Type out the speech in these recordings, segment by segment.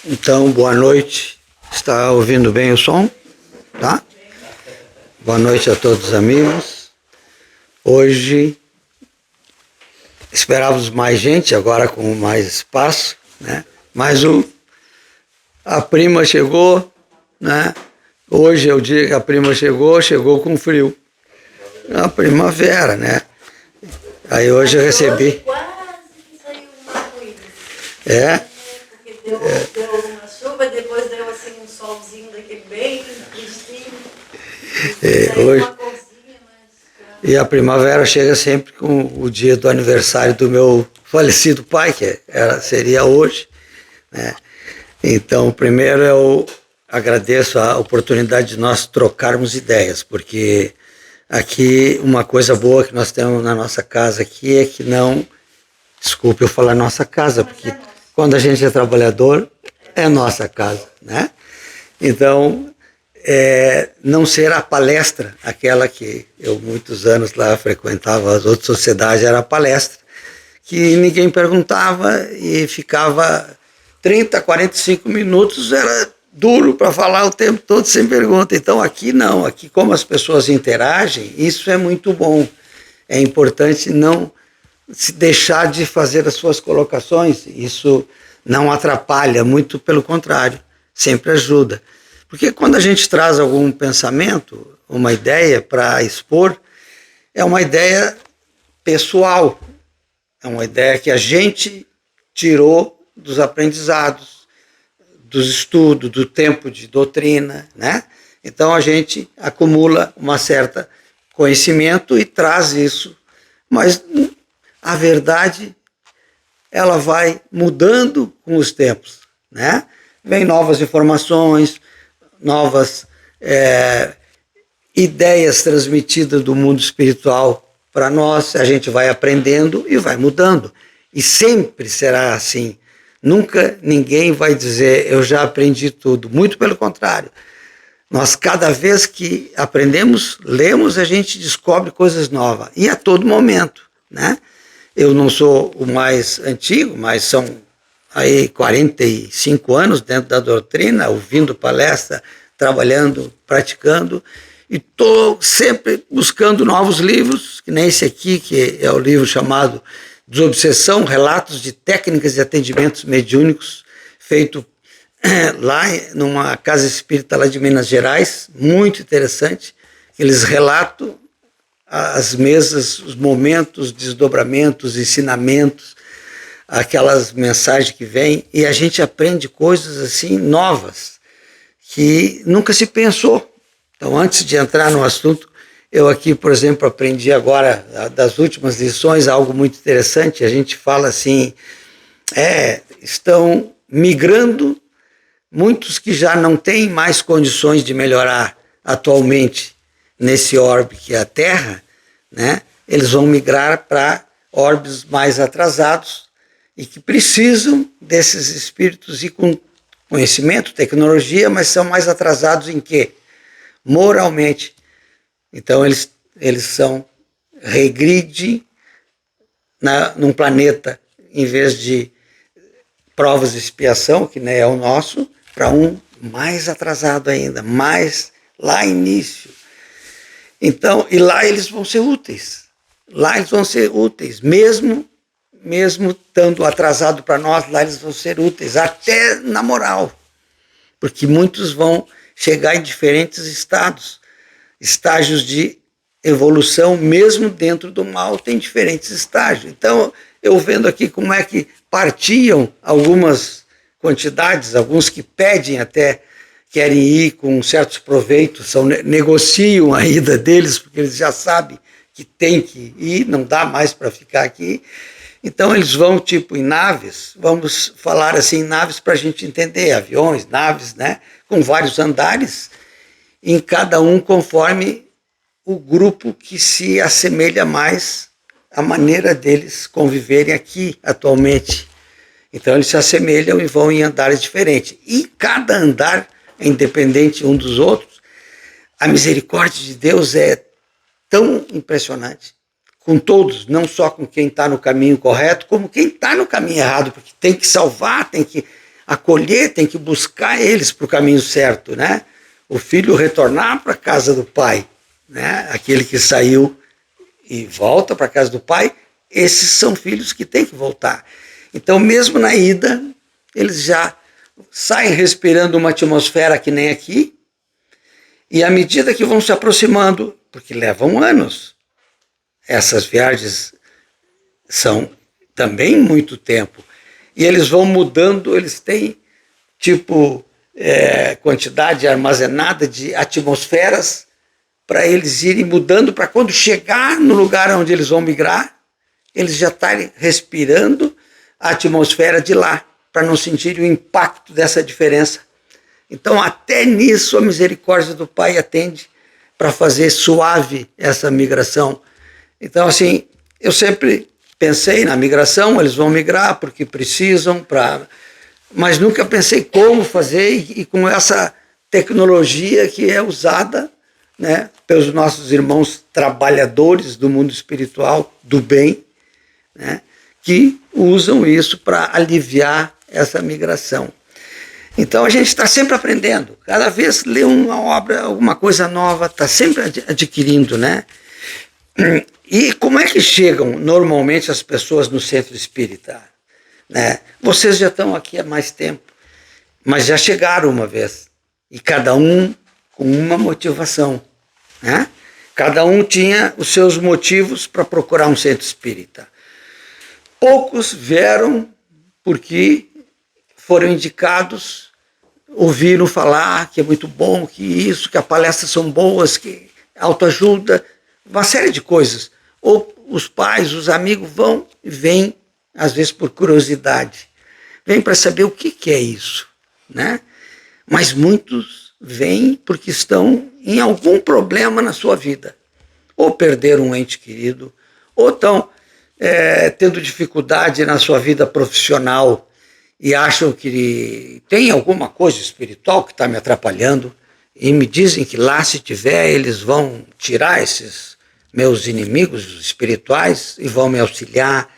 Então, boa noite. Está ouvindo bem o som? Tá? Boa noite a todos os amigos. Hoje esperávamos mais gente, agora com mais espaço, né? Mas a prima chegou, né? Hoje é o dia que a prima chegou com frio. A primavera, né? Aí hoje eu recebi. Quase que saiu uma arco-íris. É? Porque deu uma chuva, depois deu assim um solzinho daquele bem tristinho. Saiu Hoje. uma corzinha, mas... E a primavera chega sempre com o dia do aniversário do meu falecido pai, que seria hoje, né? Então, primeiro eu agradeço a oportunidade de nós trocarmos ideias, porque aqui uma coisa boa que nós temos na nossa casa aqui é que não, desculpe eu falar nossa casa, porque quando a gente é trabalhador, é nossa casa, né? Então, não ser a palestra, aquela que eu muitos anos lá frequentava as outras sociedades, era a palestra, que ninguém perguntava e ficava 30, 45 minutos, era duro para falar o tempo todo sem pergunta. Então aqui não, aqui como as pessoas interagem, isso é muito bom. É importante não se deixar de fazer as suas colocações, isso não atrapalha, muito pelo contrário, sempre ajuda. Porque quando a gente traz algum pensamento, uma ideia para expor, é uma ideia pessoal, é uma ideia que a gente tirou dos aprendizados, dos estudos, do tempo de doutrina, né? Então a gente acumula uma certa conhecimento e traz isso, mas a verdade ela vai mudando com os tempos, né? Vem novas informações, novas ideias transmitidas do mundo espiritual para nós, a gente vai aprendendo e vai mudando. E sempre será assim. Nunca ninguém vai dizer, eu já aprendi tudo. Muito pelo contrário. Nós, cada vez que aprendemos, lemos, a gente descobre coisas novas. E a todo momento, né? Eu não sou o mais antigo, mas são aí 45 anos dentro da doutrina, ouvindo palestra, trabalhando, praticando, e estou sempre buscando novos livros, que nem esse aqui, que é o livro chamado Desobsessão, Relatos de Técnicas de Atendimentos Mediúnicos, feito lá numa casa espírita lá de Minas Gerais, muito interessante. Eles relatam as mesas, os momentos, desdobramentos, ensinamentos, aquelas mensagens que vêm, e a gente aprende coisas assim novas, que nunca se pensou. Então, antes de entrar no assunto, eu aqui, por exemplo, aprendi agora, das últimas lições, algo muito interessante. A gente fala assim, estão migrando muitos que já não têm mais condições de melhorar atualmente nesse orbe que é a Terra, né? Eles vão migrar para orbes mais atrasados e que precisam desses espíritos e com conhecimento, tecnologia, mas são mais atrasados em quê? Moralmente. Então eles regridem num planeta, em vez de provas de expiação, que nem é o nosso, para um mais atrasado ainda, mais lá início. Então, e lá eles vão ser úteis. Lá eles vão ser úteis, mesmo estando atrasado para nós, lá eles vão ser úteis, até na moral. Porque muitos vão chegar em diferentes estágios de evolução, mesmo dentro do mal, tem diferentes estágios. Então, eu vendo aqui como é que partiam algumas quantidades, alguns que pedem até, querem ir com certos proveitos, negociam a ida deles, porque eles já sabem que tem que ir, não dá mais para ficar aqui. Então eles vão tipo em naves, vamos falar assim, naves para a gente entender, aviões, naves, né, com vários andares, em cada um conforme o grupo que se assemelha mais à maneira deles conviverem aqui atualmente. Então eles se assemelham e vão em andares diferentes. E cada andar é independente um dos outros. A misericórdia de Deus é tão impressionante com todos, não só com quem está no caminho correto, como quem está no caminho errado, porque tem que salvar, tem que acolher, tem que buscar eles para o caminho certo, né? O filho retornar para a casa do pai, né? Aquele que saiu e volta para a casa do pai, esses são filhos que têm que voltar. Então, mesmo na ida, eles já saem respirando uma atmosfera que nem aqui, e à medida que vão se aproximando, porque levam anos, essas viagens são também muito tempo, e eles vão mudando, eles têm quantidade armazenada de atmosferas para eles irem mudando, para quando chegar no lugar onde eles vão migrar, eles já estarem respirando a atmosfera de lá, para não sentirem o impacto dessa diferença. Então, até nisso, a misericórdia do Pai atende para fazer suave essa migração. Então, assim, eu sempre pensei na migração, eles vão migrar porque precisam, mas nunca pensei como fazer e com essa tecnologia que é usada, né, pelos nossos irmãos trabalhadores do mundo espiritual, do bem, né, que usam isso para aliviar essa migração. Então a gente está sempre aprendendo, cada vez lê uma obra, alguma coisa nova, está sempre adquirindo, né? E como é que chegam normalmente as pessoas no centro espírita? Né? Vocês já estão aqui há mais tempo, mas já chegaram uma vez, e cada um com uma motivação, né? Cada um tinha os seus motivos para procurar um centro espírita. Poucos vieram porque foram indicados, ouviram falar que é muito bom, que as palestras são boas, que autoajuda, uma série de coisas. Ou os pais, os amigos vão e vêm, às vezes por curiosidade. Vêm para saber o que é isso, né? Mas muitos vêm porque estão em algum problema na sua vida. Ou perderam um ente querido, ou estão tendo dificuldade na sua vida profissional e acham que tem alguma coisa espiritual que está me atrapalhando e me dizem que lá, se tiver, eles vão tirar esses meus inimigos espirituais e vão me auxiliar.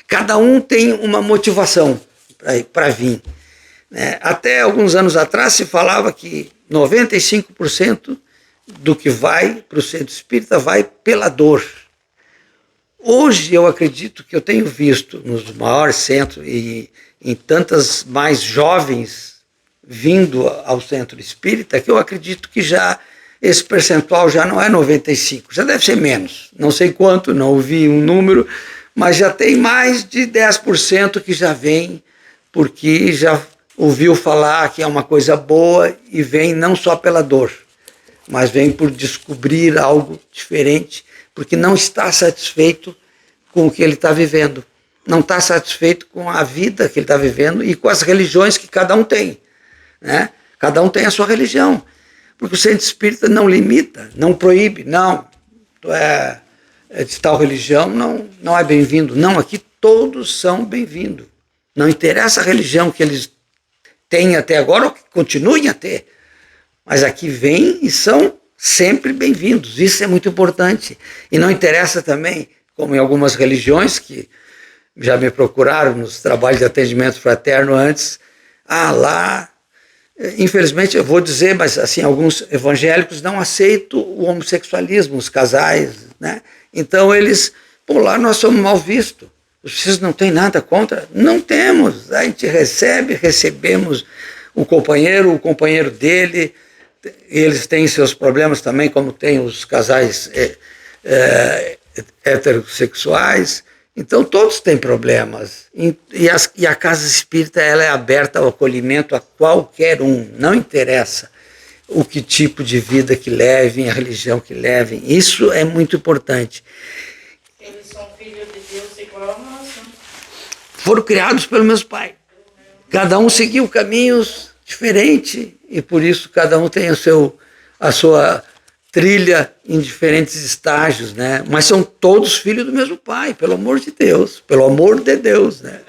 Cada um tem uma motivação para vir. Até alguns anos atrás se falava que 95% do que vai para o centro espírita vai pela dor. Hoje eu acredito que eu tenho visto nos maiores centros e em tantas mais jovens vindo ao centro espírita, que eu acredito que já esse percentual já não é 95, já deve ser menos, não sei quanto, não ouvi um número, mas já tem mais de 10% que já vem porque já ouviu falar que é uma coisa boa e vem não só pela dor, mas vem por descobrir algo diferente, porque não está satisfeito com o que ele está vivendo, não está satisfeito com a vida que ele está vivendo e com as religiões que cada um tem, né? Cada um tem a sua religião, porque o centro espírita não limita, não proíbe, não, tu é de tal religião, não é bem-vindo, não, aqui todos são bem-vindos, não interessa a religião que eles têm até agora ou que continuem a ter, mas aqui vêm e são sempre bem-vindos, isso é muito importante, e não interessa também, como em algumas religiões que já me procuraram nos trabalhos de atendimento fraterno antes, lá, infelizmente eu vou dizer, mas assim, alguns evangélicos não aceitam o homossexualismo, os casais, né? Então eles, lá nós somos mal vistos, vocês não têm nada contra? Não temos, a gente recebemos o companheiro dele, eles têm seus problemas também, como tem os casais heterossexuais, então todos têm problemas, e a casa espírita ela é aberta ao acolhimento a qualquer um, não interessa o que tipo de vida que levem, a religião que levem, isso é muito importante. Eles são filhos de Deus igual a nós, né? Foram criados pelo meu pai, cada um seguiu caminhos diferentes, e por isso cada um tem a sua trilha em diferentes estágios, né? Mas são todos filhos do mesmo pai, pelo amor de Deus, né?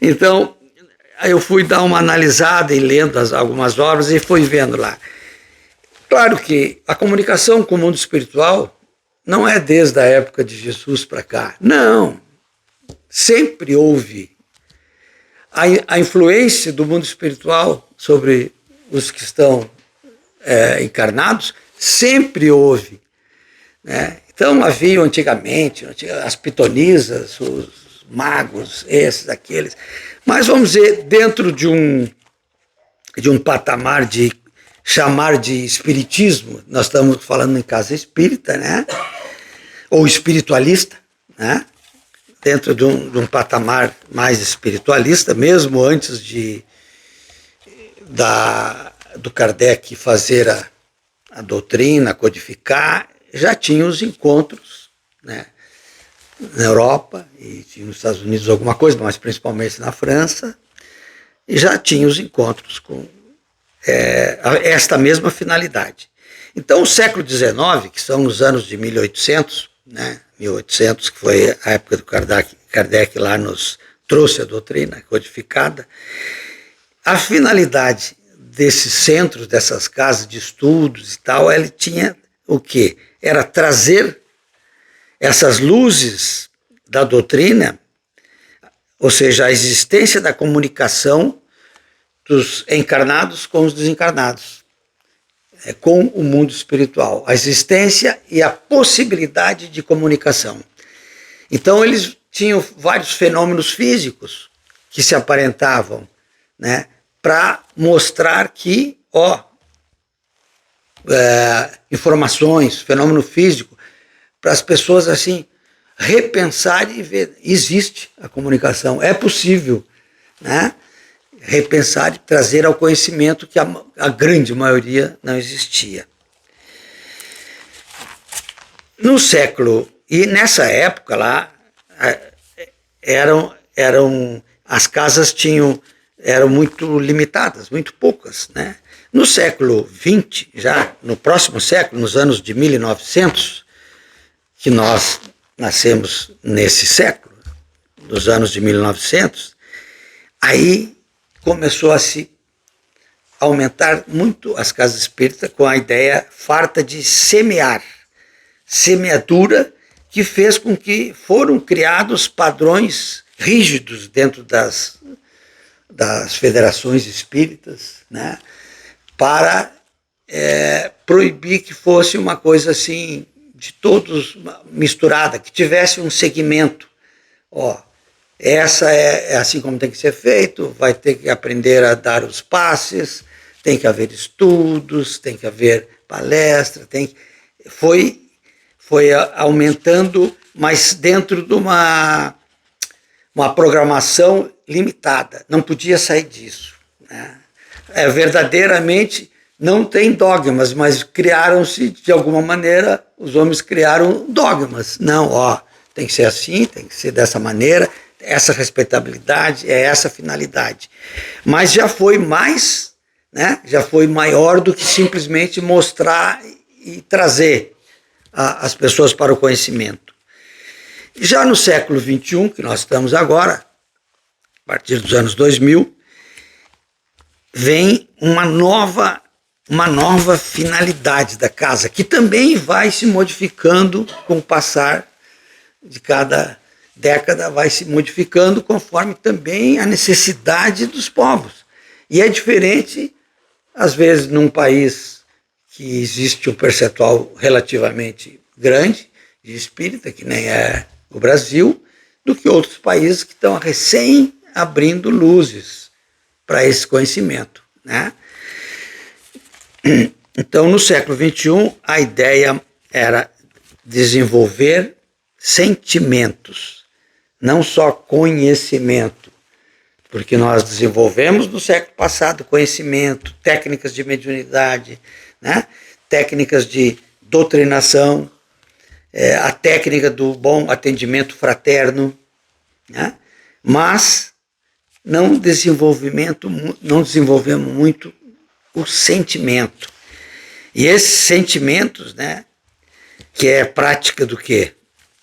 Então, eu fui dar uma analisada e lendo algumas obras e fui vendo lá. Claro que a comunicação com o mundo espiritual não é desde a época de Jesus para cá, não, sempre houve. a influência do mundo espiritual sobre os que estão encarnados sempre houve, né? Então havia antigamente as pitonisas, os magos, esses, aqueles, mas vamos dizer, dentro de um patamar de chamar de espiritismo, nós estamos falando em casa espírita, né? Ou espiritualista, né? Dentro de um patamar mais espiritualista, mesmo antes do Kardec fazer a doutrina, codificar, já tinha os encontros, né? Na Europa, e tinha nos Estados Unidos alguma coisa, mas principalmente na França, e já tinha os encontros com esta mesma finalidade. Então, o século XIX, que são os anos de 1800, né? 1800, que foi a época do Kardec lá nos trouxe a doutrina codificada, a finalidade desses centros, dessas casas de estudos e tal, ele tinha o quê? Era trazer essas luzes da doutrina, ou seja, a existência da comunicação dos encarnados com os desencarnados, com o mundo espiritual, a existência e a possibilidade de comunicação. Então eles tinham vários fenômenos físicos que se aparentavam, né, para mostrar que, informações, fenômeno físico, para as pessoas assim repensarem e ver, existe a comunicação, é possível, né? Repensar e trazer ao conhecimento que a grande maioria não existia. No século, e nessa época lá, as casas eram muito limitadas, muito poucas, né? No século XX, já no próximo século, nos anos de 1900, que nós nascemos nesse século, nos anos de 1900, aí começou a se aumentar muito as casas espíritas com a ideia farta de semear, semeadura, que fez com que foram criados padrões rígidos dentro das federações espíritas, né, para proibir que fosse uma coisa assim, de todos misturada, que tivesse um segmento. Essa é assim como tem que ser feito, vai ter que aprender a dar os passes, tem que haver estudos, tem que haver palestra, foi aumentando, mas dentro de uma programação limitada, não podia sair disso, né? Verdadeiramente não tem dogmas, mas criaram-se, de alguma maneira, os homens criaram dogmas. Não, tem que ser assim, tem que ser dessa maneira, essa respeitabilidade, essa finalidade. Mas já foi mais, né? Já foi maior do que simplesmente mostrar e trazer as pessoas para o conhecimento. Já no século XXI, que nós estamos agora, a partir dos anos 2000, vem uma nova finalidade da casa, que também vai se modificando com o passar de cada década, vai se modificando conforme também a necessidade dos povos. E é diferente, às vezes, num país que existe um percentual relativamente grande de espírita, que nem é o Brasil, do que outros países que estão recém abrindo luzes para esse conhecimento, né? Então, no século XXI, a ideia era desenvolver sentimentos, não só conhecimento, porque nós desenvolvemos no século passado conhecimento, técnicas de mediunidade, né? Técnicas de doutrinação, a técnica do bom atendimento fraterno, né? Mas não desenvolvemos muito o sentimento. E esses sentimentos, né, que é a prática do quê?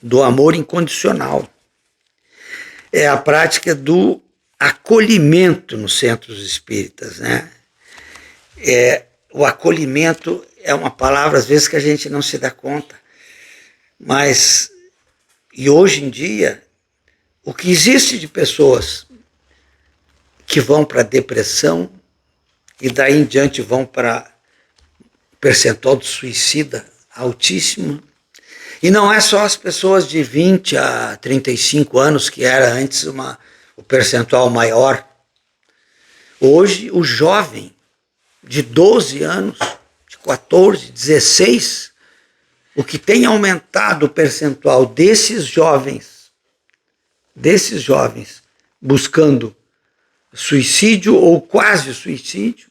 Do amor incondicional. É a prática do acolhimento nos centros espíritas, né? O acolhimento é uma palavra, às vezes, que a gente não se dá conta. Mas, e hoje em dia, o que existe de pessoas que vão para depressão e daí em diante vão para percentual de suicida altíssimo. E não é só as pessoas de 20 a 35 anos, que era antes o percentual maior. Hoje, o jovem de 12 anos, de 14, 16, o que tem aumentado o percentual desses jovens buscando suicídio ou quase suicídio,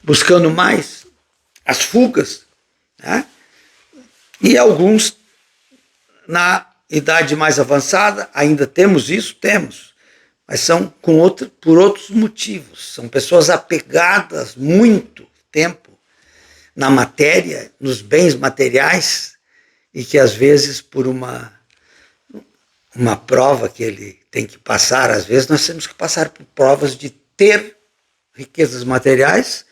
buscando mais as fugas, né? E alguns na idade mais avançada, ainda temos isso? Temos, mas são por outros motivos, são pessoas apegadas muito tempo na matéria, nos bens materiais, e que às vezes por uma prova que ele tem que passar, às vezes nós temos que passar por provas de ter riquezas materiais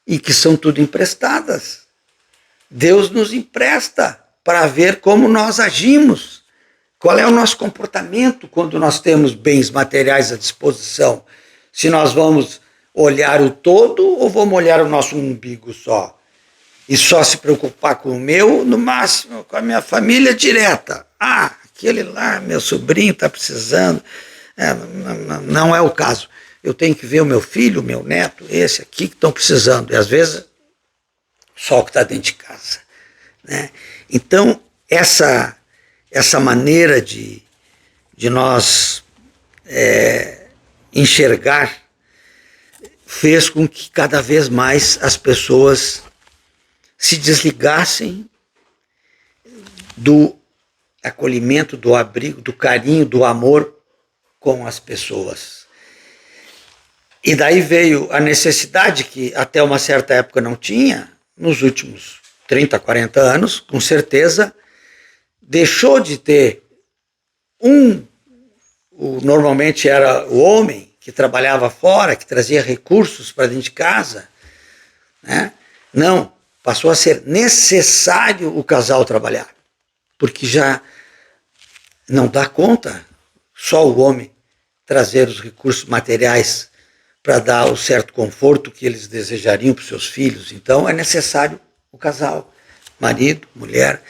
e que são tudo emprestadas. Deus nos empresta para ver como nós agimos, qual é o nosso comportamento quando nós temos bens materiais à disposição. Se nós vamos olhar o todo ou vamos olhar o nosso umbigo só? E só se preocupar com o meu, no máximo com a minha família direta. Ah, aquele lá, meu sobrinho está precisando. Não é o caso. Eu tenho que ver o meu filho, o meu neto, esse aqui que estão precisando. E às vezes só o que está dentro de casa, né? Então, essa maneira de nós enxergar fez com que cada vez mais as pessoas se desligassem do acolhimento, do abrigo, do carinho, do amor com as pessoas. E daí veio a necessidade que até uma certa época não tinha, nos últimos 30, 40 anos, com certeza, deixou de ter normalmente era o homem que trabalhava fora, que trazia recursos para dentro de casa, né? Não, passou a ser necessário o casal trabalhar, porque já não dá conta só o homem trazer os recursos materiais para dar o certo conforto que eles desejariam para os seus filhos. Então é necessário o casal, marido, mulher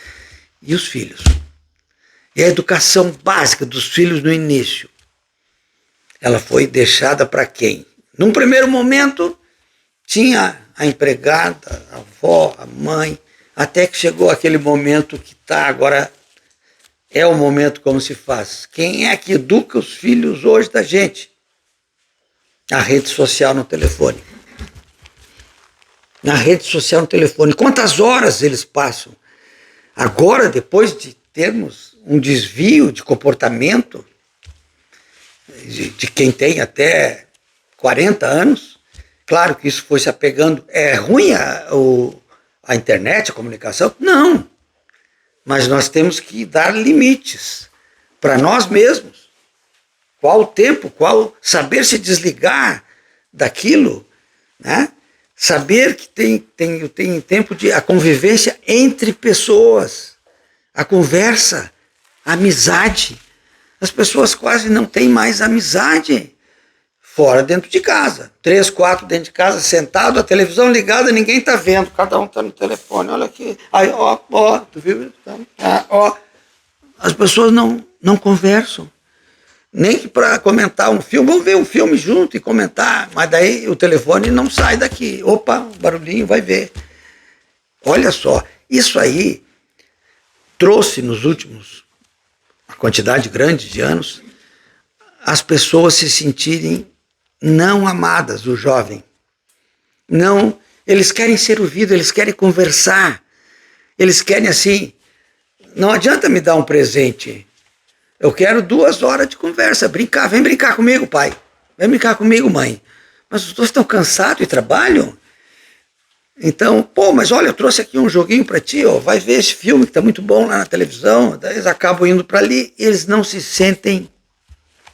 e os filhos. E a educação básica dos filhos no início, ela foi deixada para quem? Num primeiro momento, tinha a empregada, a avó, a mãe, até que chegou aquele momento que está agora, é o momento como se faz. Quem é que educa os filhos hoje da gente? A rede social no telefone. Na rede social no telefone. Quantas horas eles passam? Agora, depois de termos um desvio de comportamento de quem tem até 40 anos, claro que isso foi se apegando. É ruim a internet, a comunicação? Não. Mas nós temos que dar limites para nós mesmos. Qual o tempo, saber se desligar daquilo, né? Saber que tem tempo de a convivência entre pessoas, a conversa, a amizade. As pessoas quase não têm mais amizade fora, dentro de casa. 3, 4 dentro de casa, sentado, a televisão ligada, ninguém está vendo, cada um está no telefone. Olha aqui, aí, ó, tu viu? Ó. As pessoas não conversam. Nem que para comentar um filme, vamos ver um filme junto e comentar, mas daí o telefone não sai daqui. Opa, barulhinho, vai ver. Olha só, isso aí trouxe nos últimos, uma quantidade grande de anos, as pessoas se sentirem não amadas, o jovem. Não, eles querem ser ouvidos, eles querem conversar, eles querem assim, não adianta me dar um presente. Eu quero 2 horas de conversa, brincar. Vem brincar comigo, pai. Vem brincar comigo, mãe. Mas os dois estão cansados e trabalham. Então, mas olha, eu trouxe aqui um joguinho para ti, ó. Vai ver esse filme que está muito bom lá na televisão. Daí eles acabam indo para ali. Eles não se sentem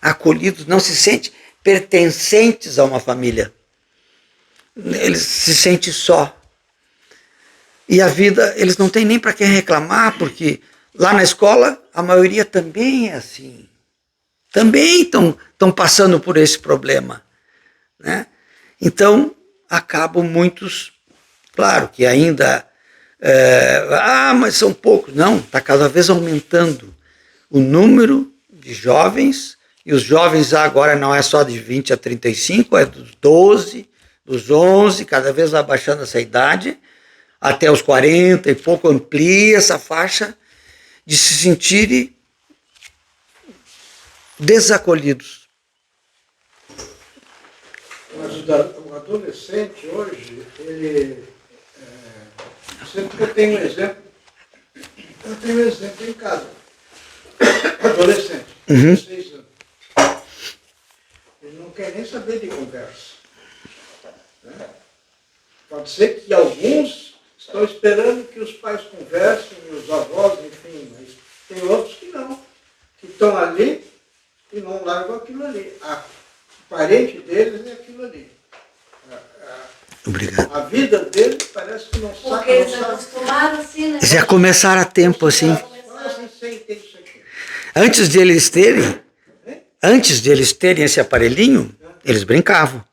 acolhidos, não se sentem pertencentes a uma família. Eles se sentem só. E a vida, eles não têm nem para quem reclamar, porque lá na escola, a maioria também é assim. Também estão passando por esse problema. né? Então, acabam muitos, claro que ainda, mas são poucos. Não, está cada vez aumentando o número de jovens, e os jovens agora não é só de 20 a 35, é dos 12, dos 11, cada vez vai baixando essa idade, até os 40 e pouco amplia essa faixa de se sentirem desacolhidos. Mas o adolescente hoje, ele, sempre que eu tenho um exemplo em casa. Adolescente, 16 anos. Ele não quer nem saber de conversa. Né? Pode ser que alguns estão esperando que os pais conversem, os avós, enfim, mas tem outros que não, que estão ali e não largam aquilo ali. O parente deles é aquilo ali. Obrigado. A vida deles parece que não sabe. Porque eles acostumaram assim, né? Já começaram a tempo assim. Antes de eles terem esse aparelhinho, eles brincavam.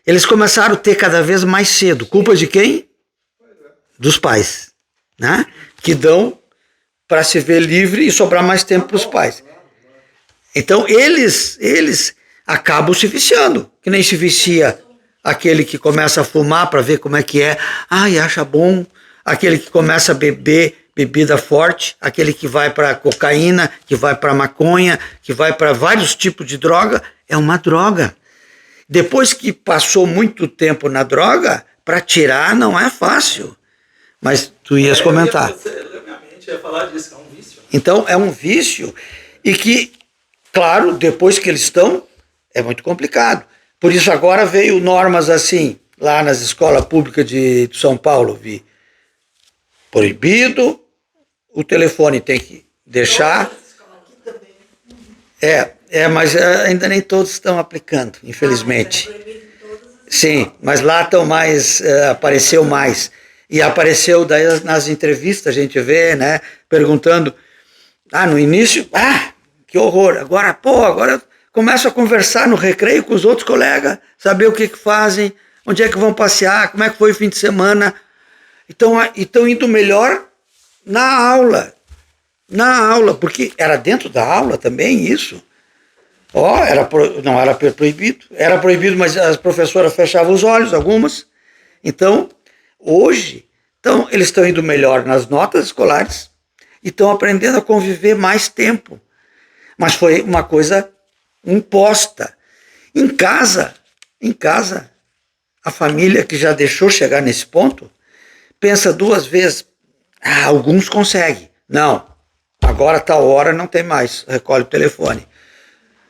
Eles começaram a ter cada vez mais cedo. Culpa de quem? Dos pais, né? Que dão para se ver livre e sobrar mais tempo para os pais. Então, eles acabam se viciando. Que nem se vicia aquele que começa a fumar para ver como é que é. E acha bom. Aquele que começa a beber bebida forte, aquele que vai para cocaína, que vai para maconha, que vai para vários tipos de droga, é uma droga. Depois que passou muito tempo na droga, para tirar não é fácil. Mas tu ias comentar. Minha mente ia falar disso, é um vício. Então, é um vício e que, claro, depois que eles estão, é muito complicado. Por isso agora veio normas assim, lá nas escolas públicas de São Paulo, vi proibido, o telefone tem que deixar. Mas ainda nem todos estão aplicando, infelizmente. Sim, mas lá estão mais, apareceu mais. E apareceu daí nas entrevistas, a gente vê, né, perguntando, no início, que horror, agora começam a conversar no recreio com os outros colegas, saber o que fazem, onde é que vão passear, como é que foi o fim de semana. Estão indo melhor na aula, porque era dentro da aula também isso. Não era proibido, era proibido, mas as professoras fechavam os olhos, algumas. Então, hoje, eles estão indo melhor nas notas escolares e estão aprendendo a conviver mais tempo. Mas foi uma coisa imposta. Em casa, a família que já deixou chegar nesse ponto, pensa duas vezes. Alguns conseguem. Não, agora tal hora não tem mais, recolhe o telefone.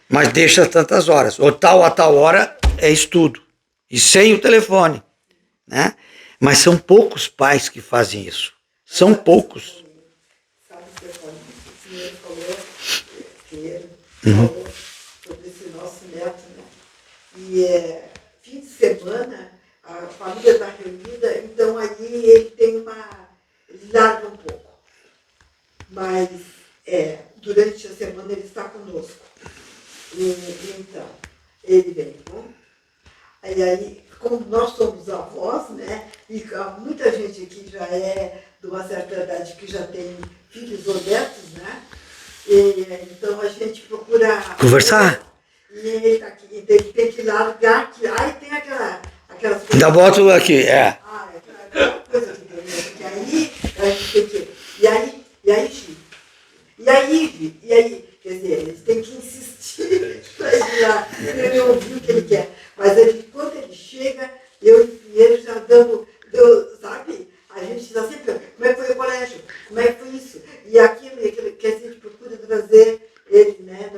Mas deixa tantas horas. Ou a tal hora é estudo. E sem o telefone. Né? Mas são poucos pais que fazem isso. São poucos. Sabe que o senhor falou sobre esse nosso neto, né? E fim de semana, a família está reunida, então aí ele tem ele larga um pouco. Mas durante a semana ele está conosco. Então, ele vem, né? Aí, como nós somos avós, né? E muita gente aqui já é de uma certa idade que já tem filhos ou netos, né? Então a gente procura Conversar? E ele tá aqui, ele tem que largar aqui. Aí tem aquelas coisas. Ainda boto aqui, Aquela coisa que tem, né? Que aí a gente tem que. E aí, Chico. E aí, quer dizer, eles têm que insistir para ele ir lá, ele ouvir o que ele quer. Mas quando ele chega, eu e ele já damos, sabe? A gente está sempre, como é que foi o colégio? Como é que foi isso? E aquilo que a gente procura trazer ele, né?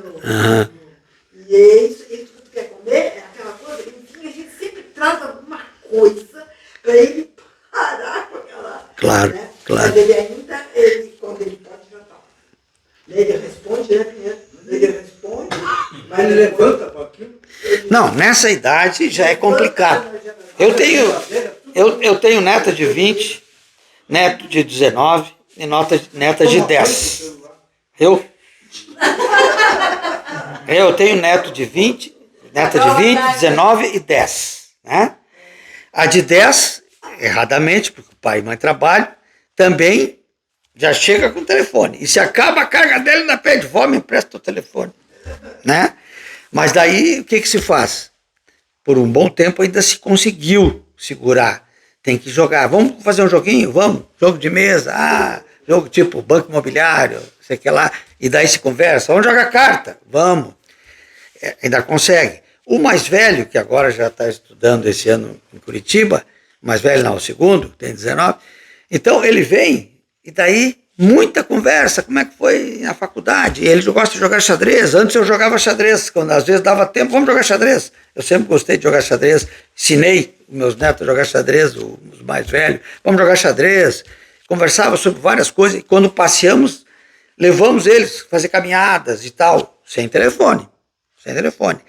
E é isso que tu quer comer, é aquela coisa. Enfim, a gente sempre traz alguma coisa para ele parar com aquela. Claro, né? claro. Mas ele ainda, quando ele pode, já está. Ele responde, né, primeiro? Ele responde, mas Ele levanta para aquilo. Não, nessa idade já é complicado. Eu tenho neta de 20, neto de 19 e neta de 10. Eu tenho neto de 20, Neta de 20, 19 e 10. Né? A de 10, erradamente, porque o pai e mãe trabalham, também já chega com o telefone. E se acaba a carga dele, ainda pede, vó, me empresta o telefone. Né? Mas daí, o que se faz? Por um bom tempo ainda se conseguiu segurar. Tem que jogar. Vamos fazer um joguinho? Vamos. Jogo de mesa. Jogo tipo banco imobiliário, sei que lá. E daí se conversa. Vamos jogar carta? Vamos. Ainda consegue. O mais velho, que agora já está estudando esse ano em Curitiba, o mais velho não, o segundo, tem 19. Então ele vem e daí muita conversa. Como é que foi na faculdade? Ele gosta de jogar xadrez. Antes eu jogava xadrez, quando às vezes dava tempo, vamos jogar xadrez. Eu sempre gostei de jogar xadrez. Ensinei meus netos a jogar xadrez, os mais velhos. Vamos jogar xadrez. Conversava sobre várias coisas. E quando passeamos, levamos eles a fazer caminhadas e tal, sem telefone. Sem telefone.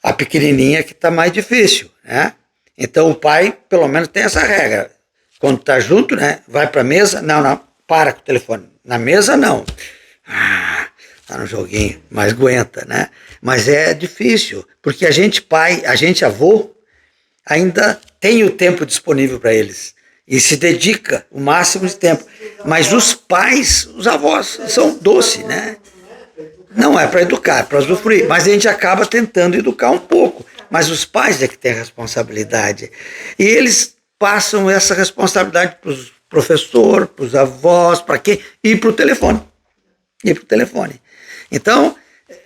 A pequenininha que está mais difícil, né? Então o pai, pelo menos, tem essa regra. Quando está junto, né? Vai para a mesa, não, para com o telefone. Na mesa, não. Tá no joguinho, mas aguenta, né? Mas é difícil, porque a gente pai, a gente avô, ainda tem o tempo disponível para eles. E se dedica o máximo de tempo. Mas os pais, os avós, são doces, né? Não é para educar, é para usufruir. Mas a gente acaba tentando educar um pouco. Mas os pais é que têm a responsabilidade. E eles passam essa responsabilidade para os professores, para os avós, para quem? E para o telefone. E para o telefone. Então,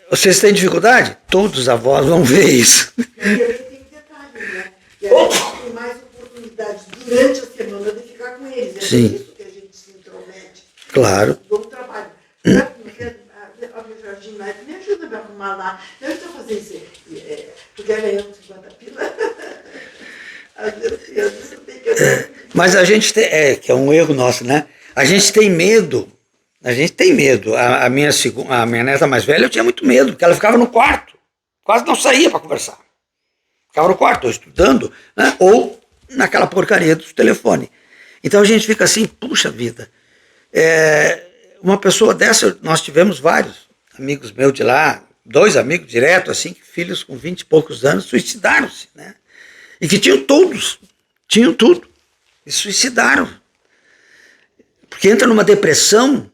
vocês têm dificuldade? Todos os avós vão ver isso. E também tem um detalhe, né? Que a gente tem mais oportunidade durante a semana de ficar com eles. É Sim. por isso que a gente se intromete. Claro. Bom trabalho. Jardim, me ajuda a me arrumar lá. Eu estou fazendo isso. Tu quer ganhar 50 pila? Mas a gente tem, que é um erro nosso, né? A gente tem medo. A gente tem medo. A minha neta mais velha, eu tinha muito medo, porque ela ficava no quarto. Quase não saía para conversar. Ficava no quarto, ou estudando, né? Ou naquela porcaria do telefone. Então a gente fica assim, puxa vida. Uma pessoa dessa, nós tivemos vários amigos meus de lá, 2 amigos direto, assim, filhos com 20 e poucos anos, suicidaram-se, né? E que tinham tudo, e suicidaram. Porque entra numa depressão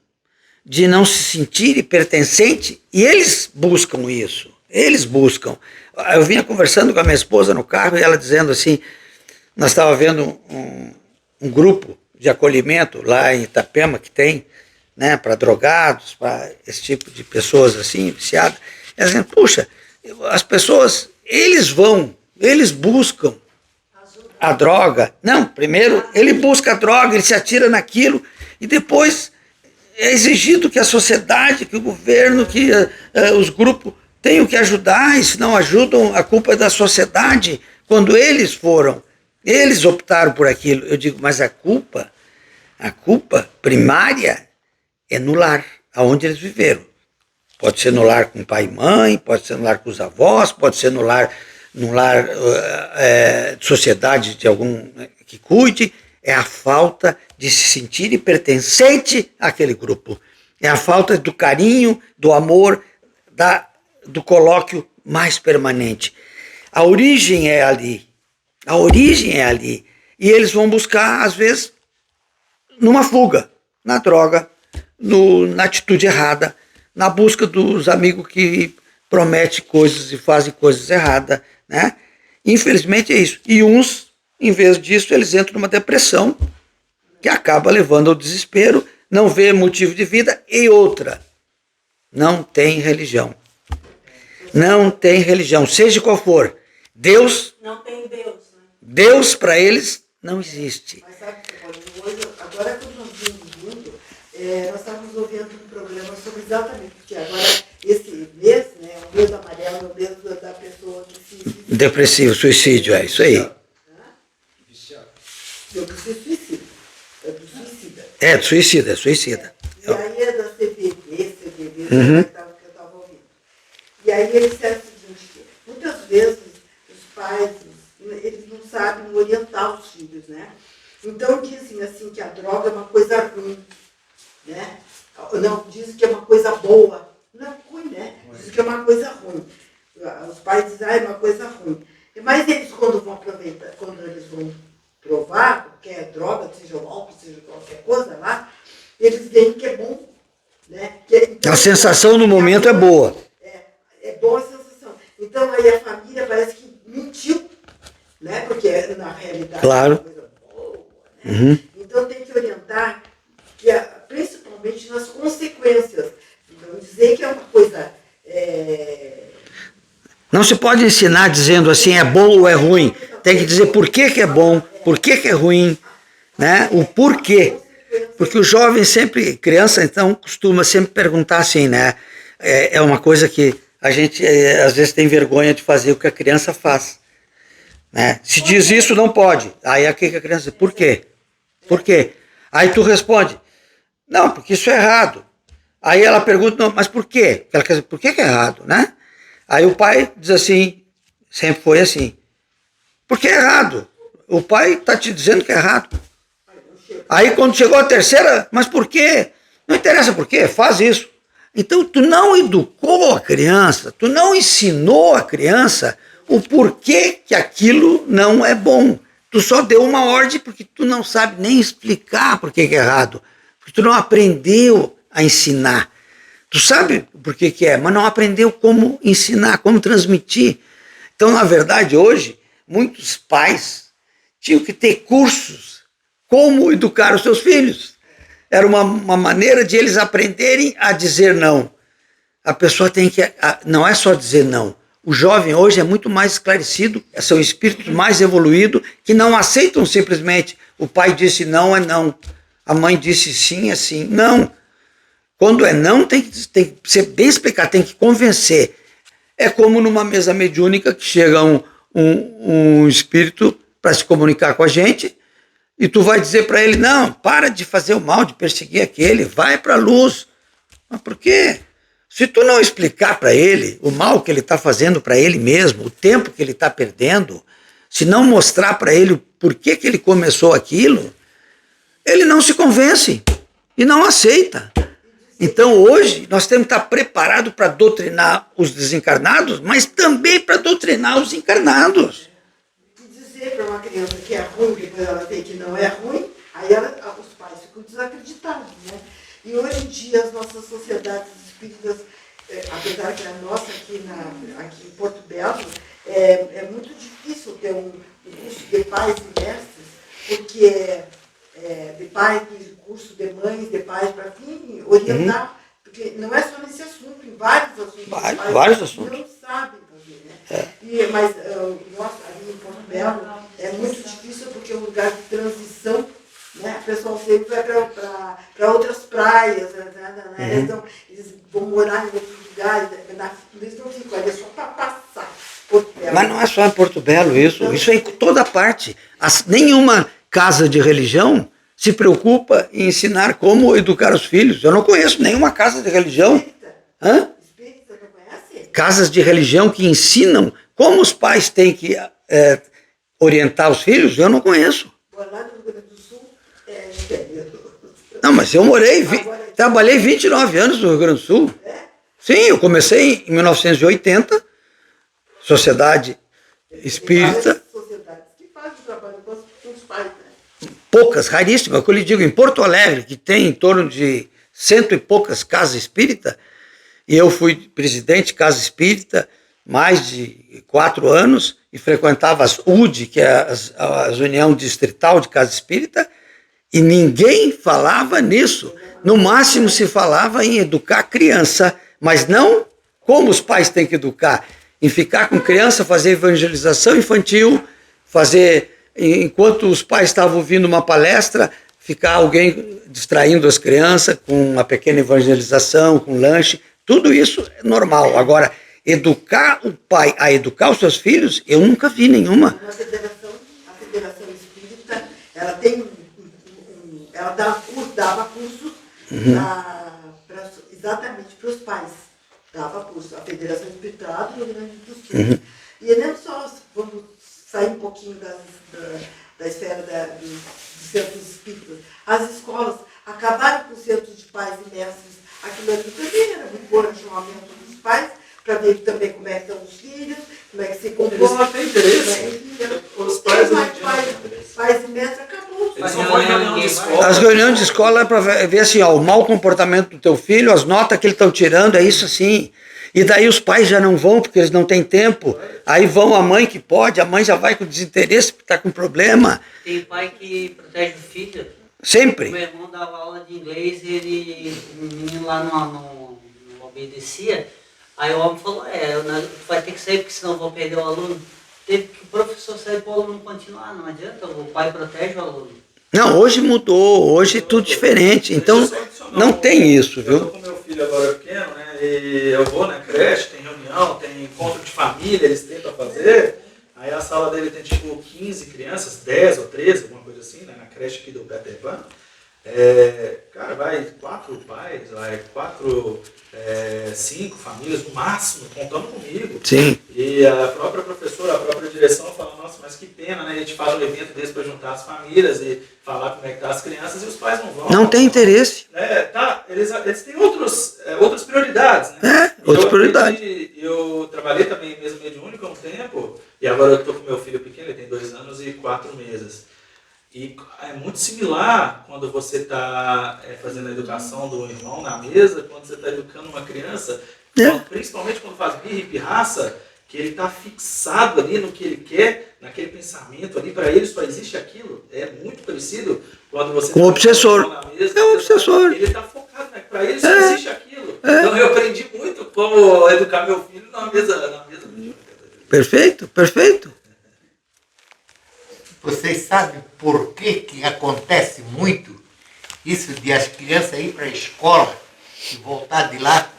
de não se sentir pertencente, e eles buscam isso, Eu vinha conversando com a minha esposa no carro, e ela dizendo assim, nós estávamos vendo um grupo de acolhimento lá em Itapema, que tem, né, para drogados, para esse tipo de pessoas assim, viciadas. Ela dizendo, puxa, as pessoas, eles buscam a droga. Não, primeiro ele busca a droga, ele se atira naquilo, e depois é exigido que a sociedade, que o governo, que os grupos tenham que ajudar, e se não ajudam, a culpa é da sociedade. Quando eles optaram por aquilo. Eu digo, mas a culpa primária é no lar, aonde eles viveram. Pode ser no lar com pai e mãe, pode ser no lar com os avós, pode ser no lar de sociedade de algum que cuide. É a falta de se sentir pertencente àquele grupo. É a falta do carinho, do amor, do colóquio mais permanente. A origem é ali. E eles vão buscar, às vezes, numa fuga, na droga, na atitude errada, na busca dos amigos que prometem coisas e fazem coisas erradas, né? Infelizmente é isso. E uns, em vez disso, eles entram numa depressão que acaba levando ao desespero, não vê motivo de vida. E outra, não tem religião. Não tem religião, seja qual for. Deus... Não tem Deus, né? Deus para eles não existe. Mas sabe que hoje, agora quando nós vimos o mundo, nós estávamos ouvindo um programa sobre exatamente, porque agora esse mês, né, o mês amarelo, é o mês da pessoa que se... Depressivo, suicídio, é isso aí. Viciado. Eu que se suicida. É do suicida. É suicida. E aí é da CVV, que eu estava ouvindo. E aí eles disseram o seguinte, que muitas vezes os pais, eles não sabem orientar os filhos, né? Então dizem assim que a droga é uma coisa ruim, né? Não, dizem que é uma coisa boa. Não é ruim, né? Dizem que é uma coisa ruim. Os pais pais dizem, é uma coisa ruim. Mas eles, quando vão aproveitar, quando eles vão provar qualquer droga, seja o álcool, seja qualquer coisa lá, eles veem que é bom. Né? A sensação no momento é boa. É boa a sensação. Então aí a família parece que mentiu, né? Porque na realidade claro. É uma coisa boa. Né? Então tem que orientar, principalmente nas consequências. Não dizer que é uma coisa. Não se pode ensinar dizendo assim, é bom ou é ruim. Tem que dizer por que é bom, por que é ruim, né? O porquê. Porque o jovem sempre, criança então, costuma sempre perguntar assim, né? É uma coisa que a gente às vezes tem vergonha de fazer o que a criança faz. Né? Se diz isso, não pode. Aí aqui que a criança diz, por quê? Por quê? Aí tu responde, não, porque isso é errado. Aí ela pergunta, não, mas por quê? Ela quer dizer, por que é errado, né? Aí o pai diz assim, sempre foi assim, porque é errado. O pai está te dizendo que é errado. Aí quando chegou a terceira, mas por quê? Não interessa por quê, faz isso. Então tu não educou a criança, tu não ensinou a criança o porquê que aquilo não é bom. Tu só deu uma ordem porque tu não sabe nem explicar por que é errado. Porque tu não aprendeu a ensinar. Tu sabe por que é, mas não aprendeu como ensinar, como transmitir. Então, na verdade, hoje, muitos pais tinham que ter cursos como educar os seus filhos. Era uma maneira de eles aprenderem a dizer não. A pessoa tem que... Não é só dizer não. O jovem hoje é muito mais esclarecido, são espíritos mais evoluídos, que não aceitam simplesmente o pai disse não é não, a mãe disse sim é sim. Não. Quando é não, tem que ser bem explicado, tem que convencer. É como numa mesa mediúnica que chega um espírito para se comunicar com a gente e tu vai dizer para ele, não, para de fazer o mal, de perseguir aquele, vai para a luz. Mas por quê? Se tu não explicar para ele o mal que ele está fazendo para ele mesmo, o tempo que ele está perdendo, se não mostrar para ele o porquê que ele começou aquilo, ele não se convence e não aceita. Então hoje nós temos que estar preparados para doutrinar os desencarnados, mas também para doutrinar os encarnados. E dizer para uma criança que é ruim, depois ela vê que não é ruim, aí os pais ficam desacreditados, né? E hoje em dia as nossas sociedades espíritas, apesar que a nossa aqui em Porto Belo, é muito difícil ter um curso de pais e mestres, porque de pais, curso de mães, de pais, para fim, orientar, porque não é só nesse assunto, em vários assuntos. Vários assuntos. Não sabem fazer, né? Mas nós, ali em Porto Belo, é muito difícil porque é um lugar de transição, né? O pessoal sempre vai para outras praias, né? Então, eles vão morar em outros lugares, eles não ficam ali, é só para passar. Porto Belo. Mas não é só em Porto Belo isso é em toda parte. Nenhuma casa de religião se preocupa em ensinar como educar os filhos. Eu não conheço nenhuma casa de religião. Espírita não conhece? Casas de religião que ensinam como os pais têm que orientar os filhos, eu não conheço. Lá no Rio Grande do Sul, Não, mas eu trabalhei 29 anos no Rio Grande do Sul. Sim, eu comecei em 1980, Sociedade Espírita. Sociedades que fazem o trabalho com os pais, né? Poucas, raríssimas, é o que eu lhe digo, em Porto Alegre, que tem em torno de 100 e poucas casas espíritas, e eu fui presidente de casa espírita mais de 4 anos, e frequentava as UD, que é a União Distrital de Casa Espírita, e ninguém falava nisso. No máximo se falava em educar a criança, mas não como os pais têm que educar, em ficar com criança, fazer evangelização infantil, enquanto os pais estavam ouvindo uma palestra, ficar alguém distraindo as crianças com uma pequena evangelização, com lanche, tudo isso é normal. Agora, educar o pai a educar os seus filhos, eu nunca vi nenhuma. A Federação Espírita, ela dava curso exatamente para os pais. Dava curso. A Federação Espírita lá do Rio Grande do Sul. E não só, vamos sair um pouquinho da esfera dos centros espíritas. As escolas acabaram com os centros de pais e mestres. Aquilo ali também era muito bom, o chamamento dos pais, para ver também como é que estão os filhos, como como é que se Eles comporta. não têm interesse. Os pais não têm Pais e mestres acabou. Eles não vão em reunião de escola. As reuniões de escola é para ver assim, ó, o mau comportamento do teu filho, as notas que eles estão tirando, é isso assim. E daí os pais já não vão porque eles não têm tempo. Aí vão a mãe que pode, a mãe já vai com desinteresse porque está com problema. Tem pai que protege o filho. Sempre. Meu irmão dava aula de inglês, o menino lá não obedecia. Aí o homem falou, tu vai ter que sair porque senão eu vou perder o aluno. Teve que o professor sair para o aluno continuar, não adianta, o pai protege o aluno. Não, hoje mudou, hoje é tudo diferente. Então não tem isso, Eu viu? estou com meu filho agora pequeno, né? E eu vou na creche, tem reunião, tem encontro de família, eles tentam fazer. Aí a sala dele tem tipo 15 crianças, 10 ou 13, alguma coisa assim, né? Na creche aqui do Peter Pan. Cara, vai 4 pais, vai 5 famílias no máximo, contando comigo. Sim. E a própria professora, a própria direção fala, nossa, mas que pena, né? A gente faz um evento desse para juntar as famílias e falar como é que tá as crianças e os pais não vão. Não tem interesse. Eles têm outras prioridades, né? Outras prioridades. Eu trabalhei também em mesa mediúnica há um tempo, e agora eu estou com meu filho pequeno, ele tem 2 anos e 4 meses. E é muito similar quando você está fazendo a educação do irmão na mesa, quando você está educando uma criança, principalmente quando faz birra e pirraça, que ele está fixado ali no que ele quer, naquele pensamento ali, para ele só existe aquilo. É muito parecido quando você Com o obsessor. Na mesa, é o obsessor. Ele está focado, né? Para ele só existe aquilo. Então eu aprendi muito como educar meu filho na mesa. Perfeito, perfeito. Vocês sabem por que acontece muito isso de as crianças ir para a escola e voltar de lá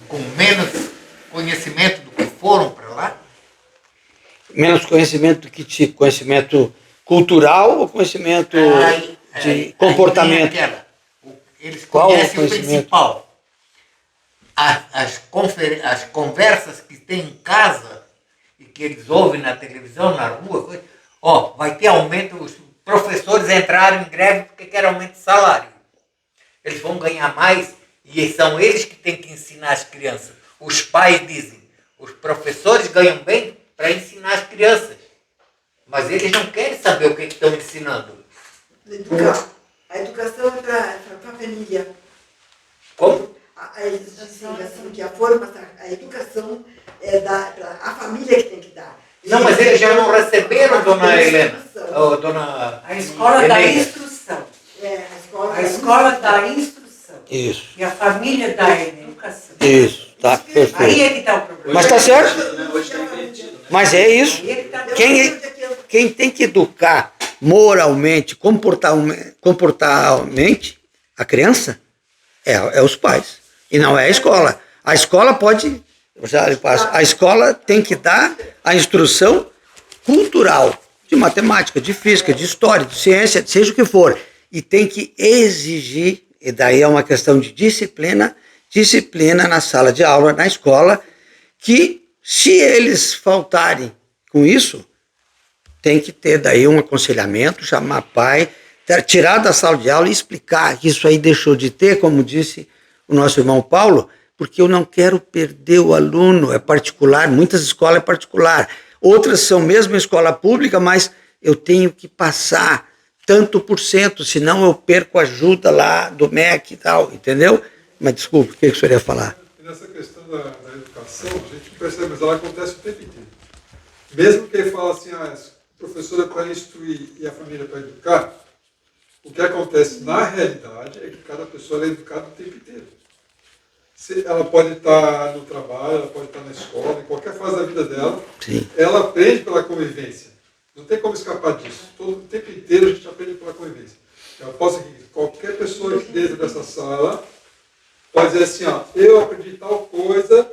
com menos conhecimento do que foram para lá? Menos conhecimento do que tipo? Conhecimento cultural ou conhecimento de comportamento? Eles Qual conhecem o o principal. As conversas que tem em casa e que eles ouvem na televisão, na rua, vai ter aumento, os professores entraram em greve porque querem aumento de salário. Eles vão ganhar mais e são eles que têm que ensinar as crianças. Os pais dizem, os professores ganham bem para ensinar as crianças. Mas eles não querem saber o que estão ensinando. Educar. A educação é para a família. Como? Eles dizem assim, que a educação é para a família que tem que dar. Não, mas eles já não receberam, dona Helena. A escola dá instrução. A escola dá instrução. Isso. E a família dá educação. Isso, tá Aí perfeito. é que está o problema. Mas tá certo. Hoje está invertido, né? Mas é isso. Aí é que está Quem tem que educar moralmente, comportamentalmente a criança é os pais. E não é a escola. A escola pode... A escola tem que dar a instrução cultural, de matemática, de física, de história, de ciência, seja o que for. E tem que exigir, e daí é uma questão de disciplina na sala de aula, na escola, que se eles faltarem com isso, tem que ter daí um aconselhamento, chamar pai, tirar da sala de aula e explicar que isso aí deixou de ter, como disse o nosso irmão Paulo, porque eu não quero perder o aluno, é particular, muitas escolas é particular, outras são mesmo escola pública, mas eu tenho que passar tanto por cento, senão eu perco a ajuda lá do MEC e tal, entendeu? Mas desculpa, o que o senhor ia falar? Nessa questão da educação, a gente percebe, mas ela acontece o tempo inteiro. Mesmo que ele fala assim, a professora é para instruir e a família para educar, o que acontece na realidade é que cada pessoa é educada o tempo inteiro. Ela pode estar no trabalho, ela pode estar na escola, em qualquer fase da vida dela, ela aprende pela convivência. Não tem como escapar disso. Todo o tempo inteiro a gente aprende pela convivência. Eu posso aqui, qualquer pessoa aqui dentro dessa sala pode dizer assim, eu aprendi tal coisa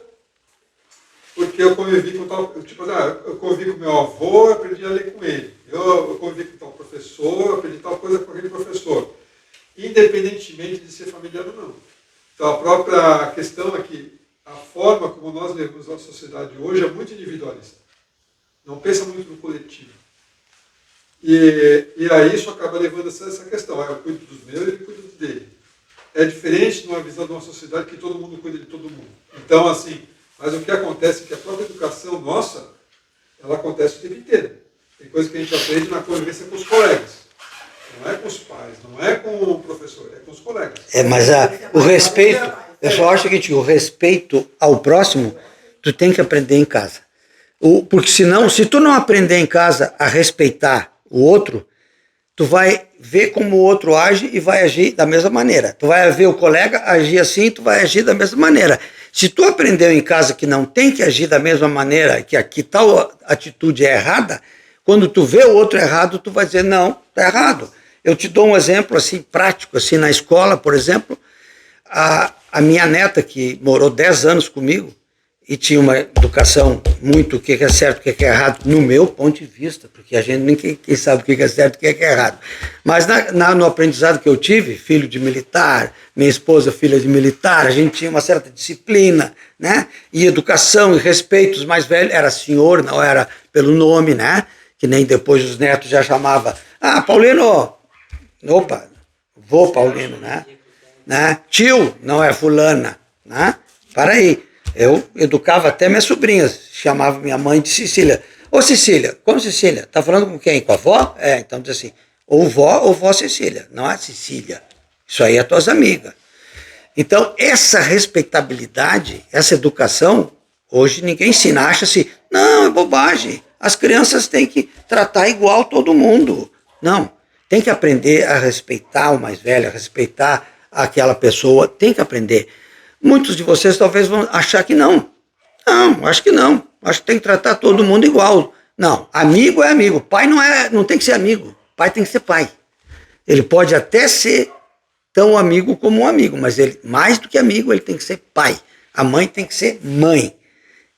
porque eu convivi com tal... Tipo, eu convivi com meu avô, eu aprendi a ler com ele. Eu convivi com tal professor, eu aprendi tal coisa com aquele professor. Independentemente de ser familiar ou não. Então, a própria questão é que a forma como nós levamos a sociedade hoje é muito individualista. Não pensa muito no coletivo. E aí isso acaba levando essa questão. Eu cuido dos meus e ele cuida dele. É diferente numa visão de uma sociedade que todo mundo cuida de todo mundo. Então, assim, mas o que acontece é que a própria educação nossa ela acontece o tempo inteiro. Tem coisa que a gente aprende na convivência com os colegas. Não é com os pais, não é com o professor, é com os colegas. Mas o respeito, eu só acho o seguinte, o respeito ao próximo, tu tem que aprender em casa. Porque senão, se tu não aprender em casa a respeitar o outro, tu vai ver como o outro age e vai agir da mesma maneira. Tu vai ver o colega agir assim, tu vai agir da mesma maneira. Se tu aprendeu em casa que não tem que agir da mesma maneira, que tal atitude é errada, quando tu vê o outro errado, tu vai dizer, não, tá errado. Eu te dou um exemplo assim prático, assim na escola, por exemplo, a minha neta, que morou 10 anos comigo, e tinha uma educação muito o que é certo, o que é errado, no meu ponto de vista, porque a gente ninguém sabe o que é certo e o que é errado. Mas no aprendizado que eu tive, filho de militar, minha esposa filha de militar, a gente tinha uma certa disciplina, né? E educação e respeito, os mais velhos, era senhor, não era pelo nome, né? Que nem depois os netos já chamavam, Paulino, opa, vô Paulino, né? Tio, não é fulana, né? Para aí. Eu educava até minhas sobrinhas, chamava minha mãe de Cecília. Ô Cecília, como Cecília? Tá falando com quem? Com a avó? Então diz assim, ou vó Cecília, não é Cecília. Isso aí é tuas amigas. Então, essa respeitabilidade, essa educação, hoje ninguém ensina, acha-se, não, é bobagem. As crianças têm que tratar igual todo mundo. Não, tem que aprender a respeitar o mais velho, a respeitar aquela pessoa, tem que aprender. Muitos de vocês talvez vão achar que não. Não, acho que não. Acho que tem que tratar todo mundo igual. Não, amigo é amigo. Pai não tem que ser amigo. Pai tem que ser pai. Ele pode até ser tão amigo como um amigo, mas ele, mais do que amigo, ele tem que ser pai. A mãe tem que ser mãe.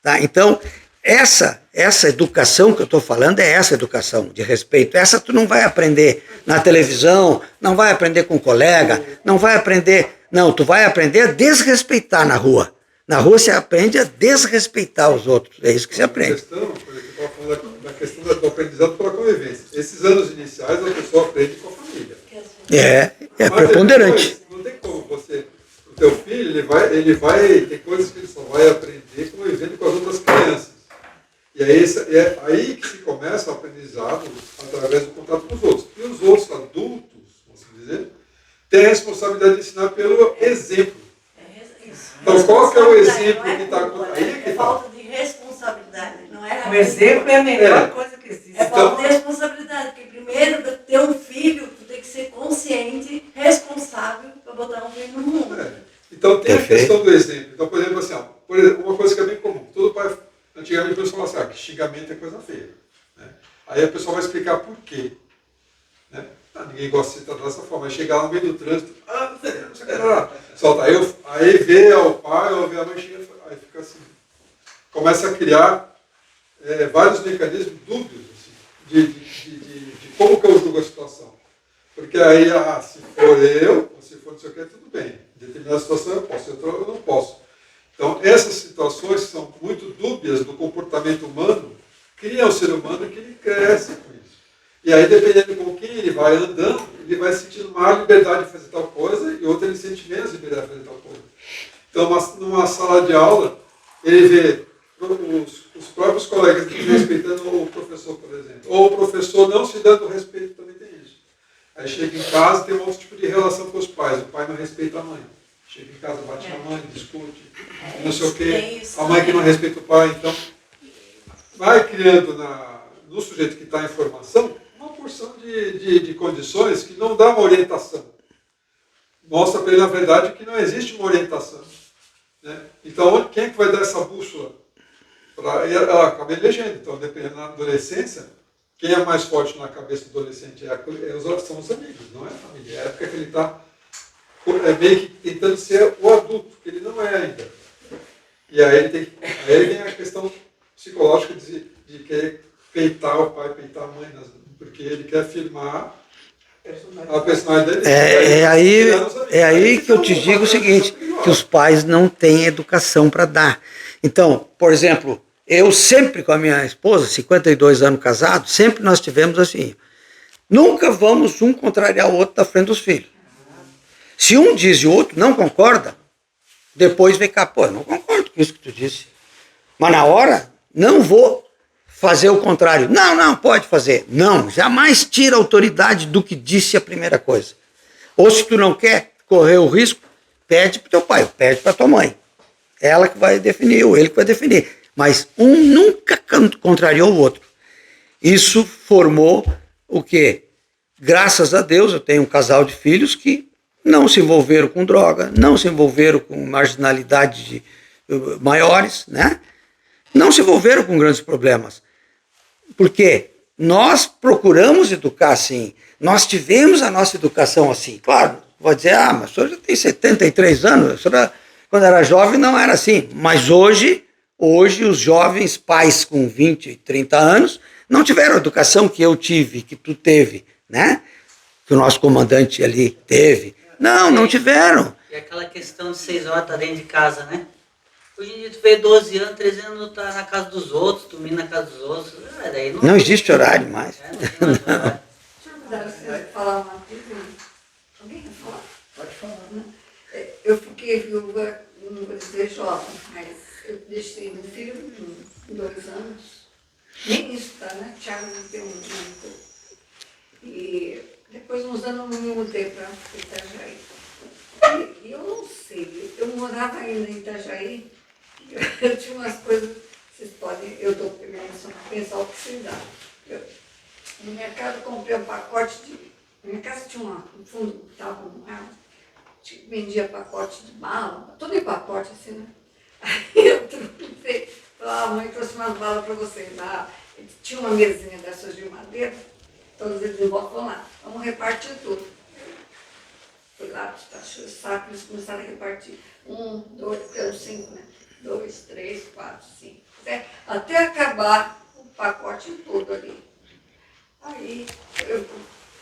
Tá? Então, essa educação que eu estou falando é essa educação de respeito. Essa tu não vai aprender na televisão, não vai aprender com um colega, não vai aprender... Não, tu vai aprender a desrespeitar na rua. Na rua você aprende a desrespeitar os outros. É isso que você aprende. Da questão do aprendizado pela convivência. Esses anos iniciais a pessoa aprende com a família. É preponderante. Depois, não tem como você... O teu filho, ele vai... Tem coisas que ele só vai aprender convivendo com as outras crianças. E aí, é aí que se começa o aprendizado através do contato com os outros. E os outros adultos, vamos dizer... tem a responsabilidade de ensinar pelo exemplo. Então, qual que é o exemplo que está acontecendo? É falta de responsabilidade, não é? O exemplo é a melhor coisa que existe. É falta de responsabilidade, porque primeiro, ter um filho, tu tem que ser consciente, responsável para botar um filho no mundo. Então, tem a questão do exemplo. Então, por exemplo, assim, uma coisa que é bem comum. Todo pai, antigamente, o pessoal falava assim, que xingamento é coisa feia. Né? Aí a pessoa vai explicar por quê. Né? Ninguém gosta de ser tratado dessa forma. Aí chega lá no meio do trânsito, não sei o que lá. Solta. Aí vê o pai ou vê a mãe, chega, aí fica assim. Começa a criar vários mecanismos dúbios assim, de como que eu julgo a situação. Porque aí, se for eu, ou se for não sei o que, tudo bem. Em determinada situação eu posso, em outra eu não posso. Então, essas situações que são muito dúbias do comportamento humano, criam o ser humano que ele cresce com isso. E aí, dependendo com quem ele vai andando, ele vai sentindo maior liberdade de fazer tal coisa e outra ele sente menos liberdade de fazer tal coisa. Então, numa sala de aula, ele vê os próprios colegas respeitando o professor, por exemplo. Ou o professor não se dando respeito, também tem isso. Aí chega em casa, tem um outro tipo de relação com os pais. O pai não respeita a mãe. Chega em casa, bate na mãe, discute, não sei o quê. A mãe que não respeita o pai. Então, vai criando no sujeito que está em formação uma porção de condições que não dá uma orientação. Mostra para ele, na verdade, que não existe uma orientação. Né? Então, quem é que vai dar essa bússola? Acabei elegendo. Então, dependendo da adolescência, quem é mais forte na cabeça do adolescente são os amigos, não é a família. É a época que ele está meio que tentando ser o adulto, que ele não é ainda. E aí vem a questão psicológica de querer peitar o pai, peitar a mãe, porque ele quer afirmar a personalidade dele. É aí que eu te digo o seguinte, que os pais não têm educação para dar. Então, por exemplo, eu sempre com a minha esposa, 52 anos casado, sempre nós tivemos assim, nunca vamos um contrariar o outro da frente dos filhos. Se um diz e o outro não concorda, depois vem cá, eu não concordo com isso que tu disse. Mas na hora, não vou fazer o contrário. Não, não, pode fazer. Não, jamais tira a autoridade do que disse a primeira coisa. Ou se tu não quer correr o risco, pede para o teu pai, pede para tua mãe. Ela que vai definir, ou ele que vai definir. Mas um nunca contrariou o outro. Isso formou o quê? Graças a Deus, eu tenho um casal de filhos que não se envolveram com droga, não se envolveram com marginalidade maiores, né? Não se envolveram com grandes problemas. Porque nós procuramos educar assim, nós tivemos a nossa educação assim. Claro, vou dizer, mas o senhor já tem 73 anos, a senhora, quando era jovem não era assim. Mas hoje os jovens pais com 20, 30 anos não tiveram a educação que eu tive, que tu teve, né? Que o nosso comandante ali teve. Não tiveram. E aquela questão de 6 horas tá dentro de casa, né? Hoje em dia tu vê 12 anos, 13 anos, tá na casa dos outros, dormindo na casa dos outros. Daí não existe horário mais. Não tem mais horário. Deixa eu falar uma coisa. Alguém quer falar? Pode falar. Eu fiquei viúva, não vou dizer jovem, mas eu deixei um filho com 2 anos. Nem isso, tá, né? Thiago tem um ano. E depois, uns anos, eu me mudei para Itajaí. E eu não sei, eu morava ainda em Itajaí, eu tinha umas coisas, vocês podem, eu dou permissão para pensar o que vocês dá. No mercado, comprei um pacote de. Na minha casa tinha um fundo, estava vendia pacote de bala, tudo em pacote assim, né? Aí eu trouxe, falei, mãe, trouxe umas balas para vocês. Tinha uma mesinha dessas de madeira, todos eles em volta lá, vamos repartir tudo. Fui lá, achei o saco, eles começaram a repartir. 1, 2, porque eram 5, né? 2, 3, 4, 5. Até acabar o pacote todo ali. Aí eu,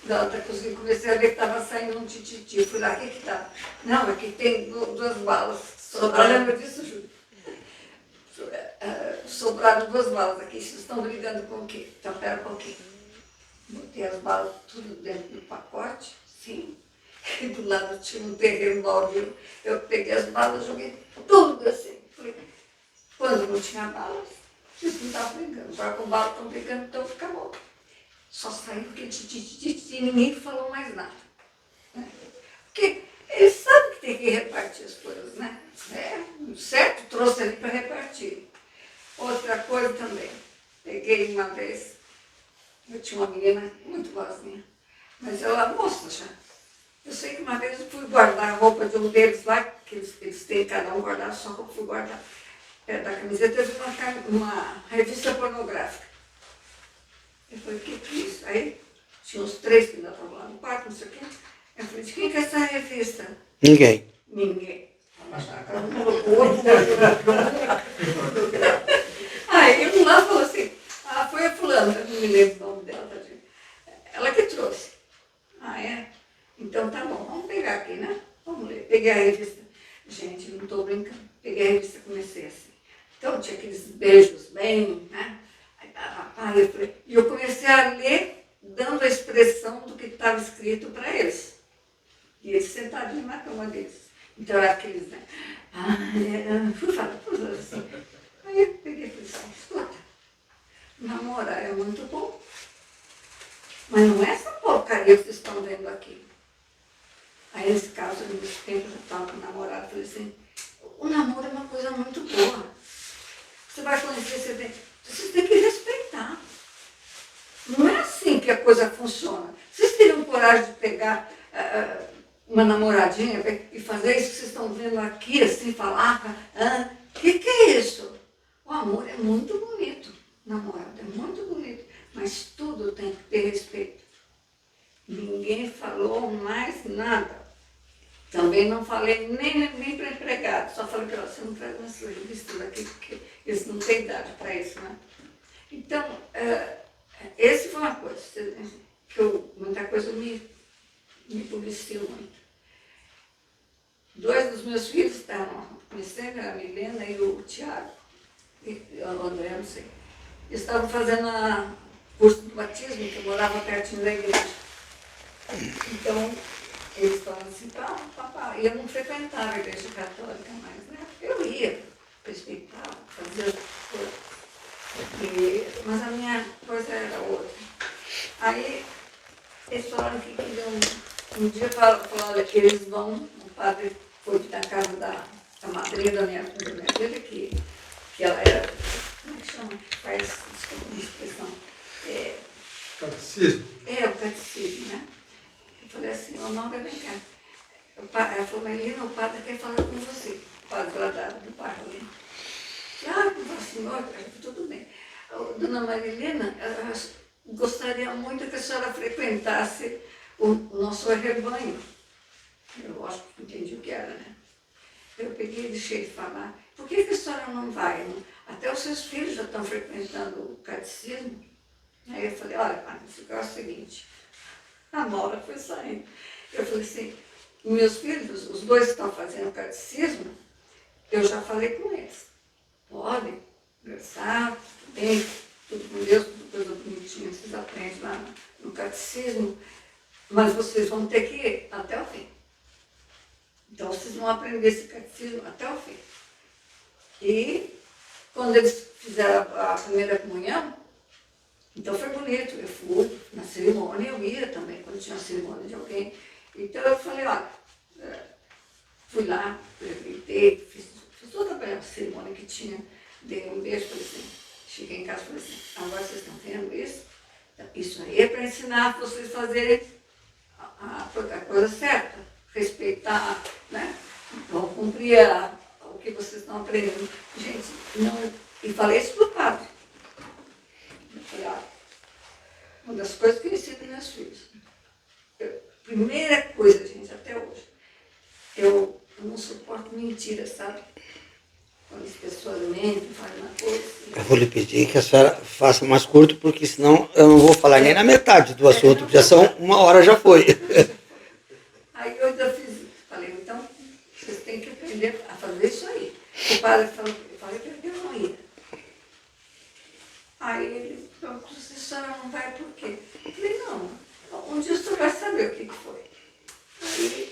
da cozinha, comecei a ver que estava saindo um tititi. Fui lá, o que estava? Não, aqui tem 2 balas. Lembra disso, Júlio? Sobraram 2 balas aqui. Vocês estão brigando com o quê? Então, pera um pouquinho. Botei as balas tudo dentro do pacote, sim. E do lado tinha um terreno baldio. Eu peguei as balas, joguei tudo assim. Quando não tinha balas, eles não estavam brigando. Agora com balas estão brigando, então acabou. Só saiu porque e ninguém falou mais nada. Né? Porque eles sabem que tem que repartir as coisas, né? Certo? Trouxe ali para repartir. Outra coisa também. Peguei uma vez, eu tinha uma menina muito boazinha, mas ela moça já. Eu sei que uma vez eu fui guardar a roupa de um deles lá, que eles têm cada um guardado, só que eu fui guardar perto da camiseta, eu vi uma revista pornográfica. Eu falei, o que é isso? Aí tinha uns 3 que ainda estavam lá no quarto, não sei o quê. Eu falei, de quem que é essa revista? Ninguém. Ninguém. Aí um lá falou assim, foi a fulana, eu não me lembro o nome dela, tadinha. Ela que trouxe. É? Então tá bom, vamos pegar aqui, né? Vamos ler. Peguei a revista. Gente, não estou brincando. Peguei a revista e comecei assim. Então tinha aqueles beijos bem, né? E eu comecei a ler, dando a expressão do que estava escrito para eles. E eles sentadinhos na cama deles. Então era aqueles, né? Fui falar tudo assim. Aí eu peguei e falei assim, escuta, namorar é muito bom. Mas não é essa porcaria que vocês estão vendo aqui. Aí, nesse caso, nesse tempo, eu estava com o namorado, falei assim, o namoro é uma coisa muito boa. Você vai conhecer, você tem que respeitar. Não é assim que a coisa funciona. Vocês teriam coragem de pegar uma namoradinha e fazer isso que vocês estão vendo aqui, assim, falar, o que é isso? O amor é muito bonito, namorado é muito bonito, mas tudo tem que ter respeito. Ninguém falou mais nada. Também não falei nem para empregado, só falei para ela, você não traz essa revista daqui, porque eles não têm idade para isso, né? Então, essa foi uma coisa, que muita coisa me publicitou muito. 2 dos meus filhos estavam conhecendo, a Milena e o Tiago, e o André, não sei. Eles estavam fazendo curso de batismo, que eu morava pertinho da igreja. Então, eles falaram assim, papai, eu não frequentava a igreja católica mais, né? Eu ia, respeitava, fazia as coisas. Mas a minha coisa era outra. Aí eles falaram que queriam, um dia falaram que eles vão, o padre foi na casa da madrinha da minha filha, que ela era, como é que chama? Faz, desculpa a expressão. Catecismo. O catecismo, né? Eu falei assim, ô Maura, vem cá. Ela falou, Melina, o padre quer falar com você. O padre lá do bairro ali. Com a senhora, tudo bem. Dona Marilena, ela gostaria muito que a senhora frequentasse o nosso rebanho. Eu acho que entendi o que era, né? Eu peguei e deixei de falar. Por que a senhora não vai? Não? Até os seus filhos já estão frequentando o catecismo. Aí eu falei, olha, padre, é o seguinte. A Maura foi saindo. Eu falei assim, meus filhos, os dois que estão fazendo o catecismo, eu já falei com eles. Podem conversar, tudo bem, tudo com Deus, tudo coisa bonitinha, vocês aprendem lá no catecismo, mas vocês vão ter que ir até o fim. Então vocês vão aprender esse catecismo até o fim. E quando eles fizeram a primeira comunhão, então foi bonito, eu fui na cerimônia, eu ia também, quando tinha uma cerimônia de alguém. Então eu falei, olha, fui lá, aproveitei, fiz toda a cerimônia que tinha, dei um beijo, falei assim, cheguei em casa e falei assim, agora vocês estão vendo isso? Isso aí é para ensinar vocês a fazerem a coisa certa, respeitar, né? Vão cumprir o que vocês estão aprendendo. Gente, não... E falei isso para o padre. Eu falei, olha, uma das coisas que eu ensino aos meus filhos, primeira coisa, gente, até hoje, eu não suporto mentira, sabe? Quando as pessoas mentem, fazem uma coisa assim. Eu vou lhe pedir que a senhora faça mais curto, porque senão eu não vou falar nem na metade do assunto, já são 1 hora, já foi. Aí eu já fiz isso. Falei, então, vocês têm que aprender a fazer isso aí. O padre falou, eu falei que eu não ia. Aí ele falou, a senhora não vai por quê? Eu falei, não, um dia o senhor vai saber o que foi. Aí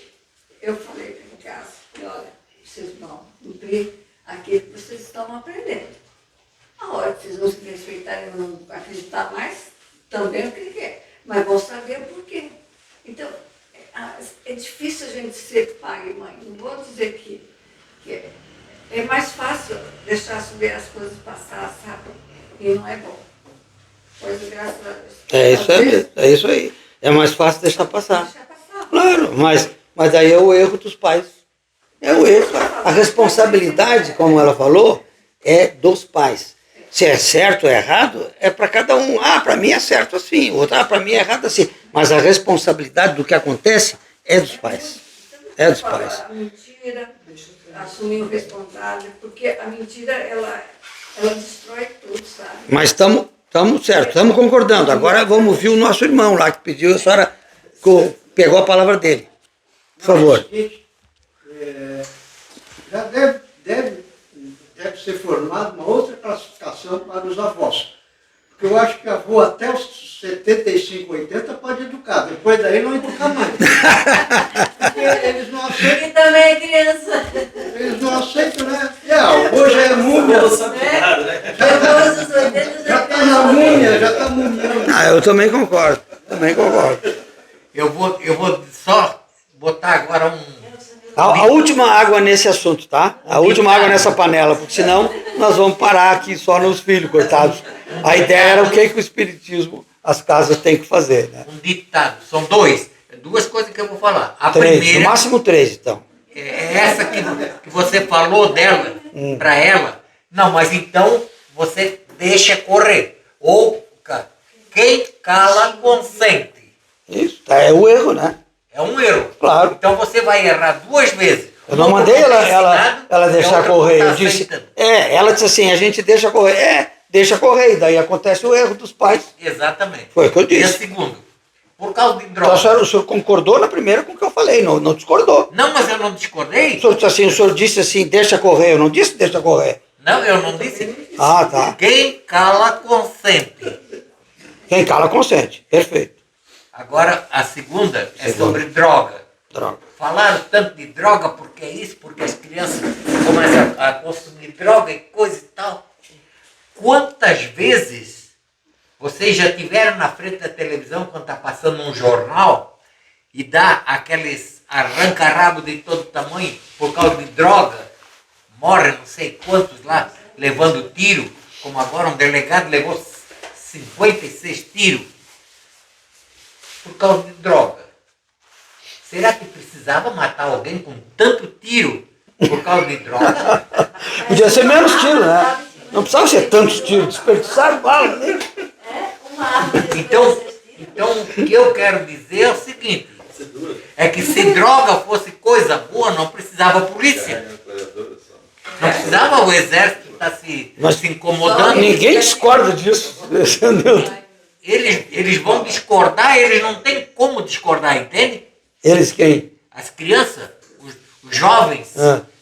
eu falei em casa, olha, vocês vão cumprir aquilo que vocês estão aprendendo. A hora que vocês não se respeitarem e não acreditar mais, também o que é. Mas vão saber o porquê. Então, é difícil a gente ser pai e mãe. Não vou dizer que é mais fácil deixar subir as coisas passar, sabe? E não é bom. Pois, graças a Deus. É isso aí. É mais fácil deixar passar. Claro, mas daí é o erro dos pais. É o erro. A responsabilidade, como ela falou, é dos pais. Se é certo ou errado, é para cada um. Para mim é certo assim, outro, para mim é errado assim. Mas a responsabilidade do que acontece é dos pais. É dos pais. A mentira, assumir o responsável, porque a mentira, ela destrói tudo, sabe? Mas estamos certo, estamos concordando. Agora vamos ouvir o nosso irmão lá que pediu, a senhora pegou a palavra dele. Por favor. Já deve ser formada uma outra classificação para os avós. Porque eu acho que avô até os 75, 80 pode educar, depois daí não educar mais. Porque eles não aceitam. E também é criança. Eles não aceitam, né? Hoje é múmia. Já está na múmia, já está mumiando. Eu também concordo. Eu vou só botar agora A última água nesse assunto, tá? A última água nessa panela, porque senão nós vamos parar aqui só nos filhos, coitados. A ideia era o que o espiritismo, as casas têm que fazer, né? um ditado. São duas coisas que eu vou falar. A 3, primeira, no máximo 3, então. é essa que você falou dela, para ela. Não, mas então você deixa correr. Ou quem cala consente. Isso, é o erro, né? É um erro. Claro. Então você vai errar 2 vezes. Eu não mandei ela deixar correr. Eu disse, ela disse assim, a gente deixa correr. Deixa correr. E daí acontece o erro dos pais. Exatamente. Foi o que eu disse. E a segunda, por causa de Então, droga. o senhor concordou na primeira com o que eu falei, não discordou. Não, mas eu não discordei. O senhor disse assim, deixa correr. Eu não disse deixa correr. Não, eu não disse. Tá. Quem cala consente. Quem cala consente. Perfeito. Agora, a segunda é sobre droga. Droga. Falaram tanto de droga porque é isso, porque as crianças começam a consumir droga e coisa e tal. Quantas vezes vocês já tiveram na frente da televisão quando está passando um jornal e dá aqueles arranca-rabo de todo tamanho por causa de droga, morre não sei quantos lá levando tiro, como agora um delegado levou 56 tiros por causa de droga. Será que precisava matar alguém com tanto tiro por causa de droga? Podia ser menos tiro, né? Não precisava ser tantos tiros, desperdiçaram bala, né? Uma arma de Então, o que eu quero dizer é o seguinte, é que se droga fosse coisa boa, não precisava polícia. Não precisava o exército estar se incomodando. Ninguém discorda disso. Eles vão discordar, eles não têm como discordar, entende? Eles quem? As crianças, os jovens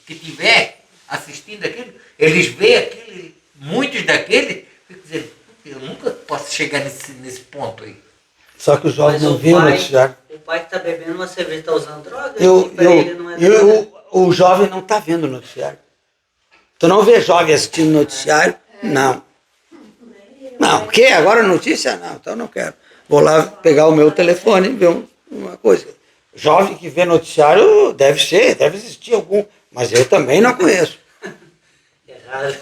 que estiver assistindo aquilo, eles veem aquilo, muitos daqueles ficam dizendo, eu nunca posso chegar nesse ponto aí. Só que os jovens Mas não viram o noticiário. O pai que está bebendo uma cerveja está usando droga? O jovem não está vendo o noticiário. Tu não vê jovem assistindo noticiário? Não. Não, o quê? Agora notícia? Não, então não quero. Vou lá pegar o meu telefone e ver uma coisa. Jovem que vê noticiário deve existir algum, mas eu também não conheço. Errado.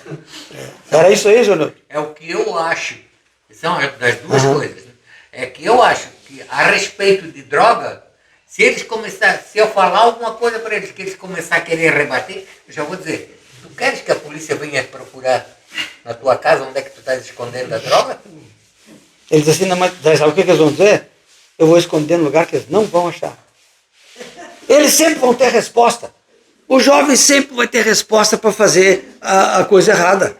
Era isso aí, Júnior? É o que eu acho. São das duas coisas. Né? É que eu acho que a respeito de droga, se eu falar alguma coisa para eles, que eles começarem a querer rebater, eu já vou dizer, tu queres que a polícia venha procurar na tua casa onde é que tu estás escondendo a droga? Eles assim, não, mas sabe o que eles vão dizer? Eu vou esconder no lugar que eles não vão achar. Eles sempre vão ter resposta. O jovem sempre vai ter resposta para fazer a coisa errada.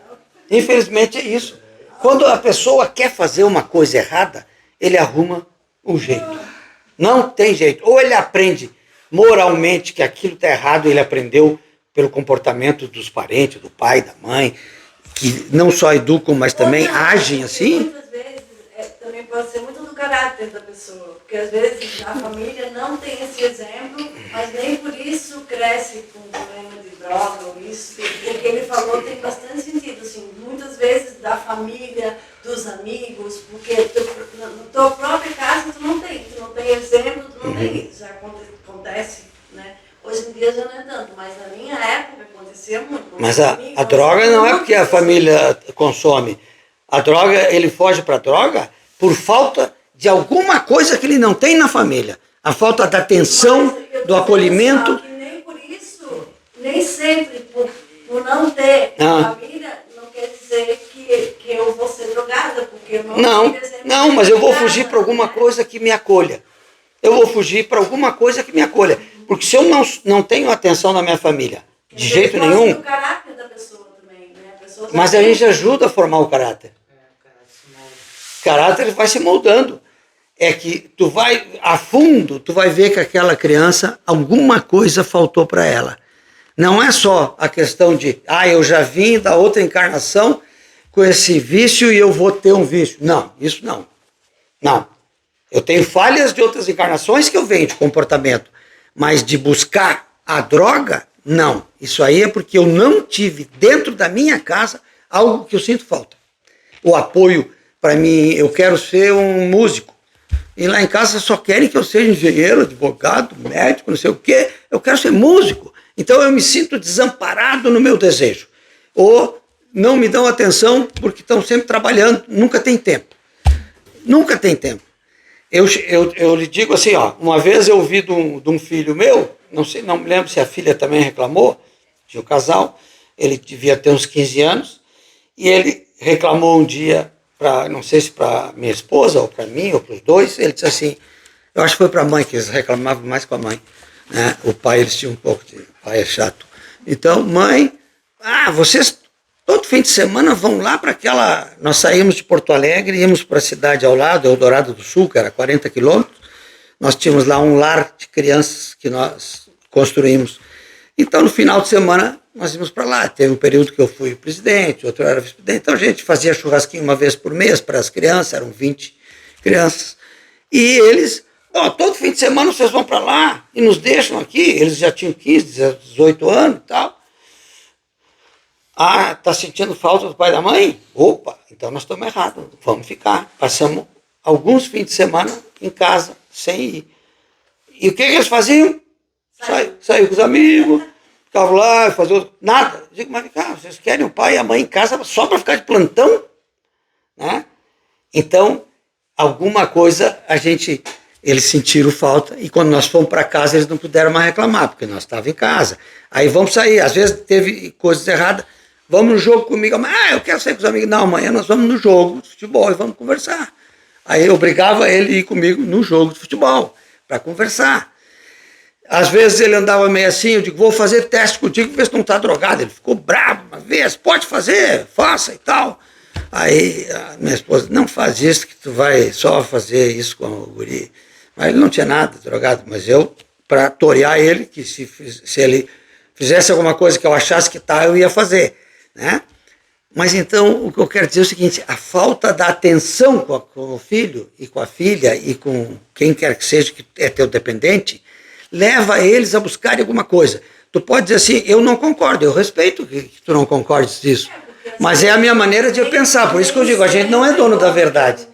Infelizmente é isso. Quando a pessoa quer fazer uma coisa errada, ele arruma um jeito. Não tem jeito. Ou ele aprende moralmente que aquilo está errado, ele aprendeu pelo comportamento dos parentes, do pai, da mãe, que não só educam, mas também agem assim. Muitas vezes também pode ser muito do caráter da pessoa, porque às vezes a família não tem esse exemplo, mas nem por isso cresce com problema de droga ou isso. O que ele falou tem bastante sentido, assim, muitas vezes da família, dos amigos, porque na tua própria casa tu não tem exemplo, tu não tem isso, já acontece, né? Hoje em dia já não é tanto, mas na minha época acontecia muito. Mas a droga não é porque a família consome. A droga, ele foge para a droga por falta de alguma coisa que ele não tem na família. A falta da atenção, do acolhimento. Que nem por isso, nem sempre, por não ter família, não quer dizer que eu vou ser drogada, porque eu não, mas eu vou fugir para alguma coisa que me acolha. Eu vou fugir para alguma coisa que me acolha. Porque se eu não tenho atenção na minha família, de jeito nenhum... O caráter da pessoa também, né? Mas a gente ajuda a formar o caráter. O caráter ele vai se moldando. É que tu vai a fundo, tu vai ver que aquela criança, alguma coisa faltou para ela. Não é só a questão de, eu já vim da outra encarnação com esse vício e eu vou ter um vício. Não, isso não. Não. Eu tenho falhas de outras encarnações que eu venho de comportamento. Mas de buscar a droga, não. Isso aí é porque eu não tive dentro da minha casa algo que eu sinto falta. O apoio para mim, eu quero ser um músico. E lá em casa só querem que eu seja engenheiro, advogado, médico, não sei o quê. Eu quero ser músico. Então eu me sinto desamparado no meu desejo. Ou não me dão atenção porque estão sempre trabalhando. Nunca tem tempo. Nunca tem tempo. Eu lhe digo assim, uma vez eu ouvi de um filho meu, não me lembro se a filha também reclamou, de um casal, ele devia ter uns 15 anos, e ele reclamou um dia, não sei se para minha esposa, ou para mim, ou para os dois, ele disse assim, eu acho que foi para a mãe, que eles reclamavam mais com a mãe, né? O pai, eles tinham um pouco de, o pai é chato. Então, mãe, vocês todo fim de semana vão lá para aquela... Nós saímos de Porto Alegre, íamos para a cidade ao lado, Eldorado do Sul, que era 40 quilômetros. Nós tínhamos lá um lar de crianças que nós construímos. Então, no final de semana, nós íamos para lá. Teve um período que eu fui presidente, outro era vice-presidente. Então, a gente fazia churrasquinho uma vez por mês para as crianças, eram 20 crianças. E eles, todo fim de semana vocês vão para lá e nos deixam aqui. Eles já tinham 15, 18 anos e tal. Ah, está sentindo falta do pai e da mãe? Opa, então nós estamos errados, vamos ficar. Passamos alguns fins de semana em casa, sem ir. E o que eles faziam? Saiu com os amigos, ficavam lá, faziam nada. Eu digo, mas cara, vocês querem o pai e a mãe em casa só para ficar de plantão? Né? Então, alguma coisa eles sentiram falta, e quando nós fomos para casa eles não puderam mais reclamar, porque nós estávamos em casa. Aí vamos sair, às vezes teve coisas erradas, vamos no jogo comigo, eu quero sair com os amigos. Não, amanhã nós vamos no jogo de futebol e vamos conversar. Aí eu obrigava ele a ir comigo no jogo de futebol, para conversar. Às vezes ele andava meio assim, eu digo, vou fazer teste contigo, ver se não está drogado. Ele ficou bravo uma vez, pode fazer, faça e tal. Aí a minha esposa, não faz isso, que tu vai só fazer isso com o guri. Mas ele não tinha nada drogado, mas eu, para torear ele, que se ele fizesse alguma coisa que eu achasse que tá, eu ia fazer, né? Mas então, o que eu quero dizer é o seguinte, a falta da atenção com o filho e com a filha e com quem quer que seja que é teu dependente, leva eles a buscarem alguma coisa. Tu pode dizer assim, eu não concordo, eu respeito que tu não concordes disso, mas é a minha maneira de eu pensar, por isso que eu digo, a gente não é dono da verdade.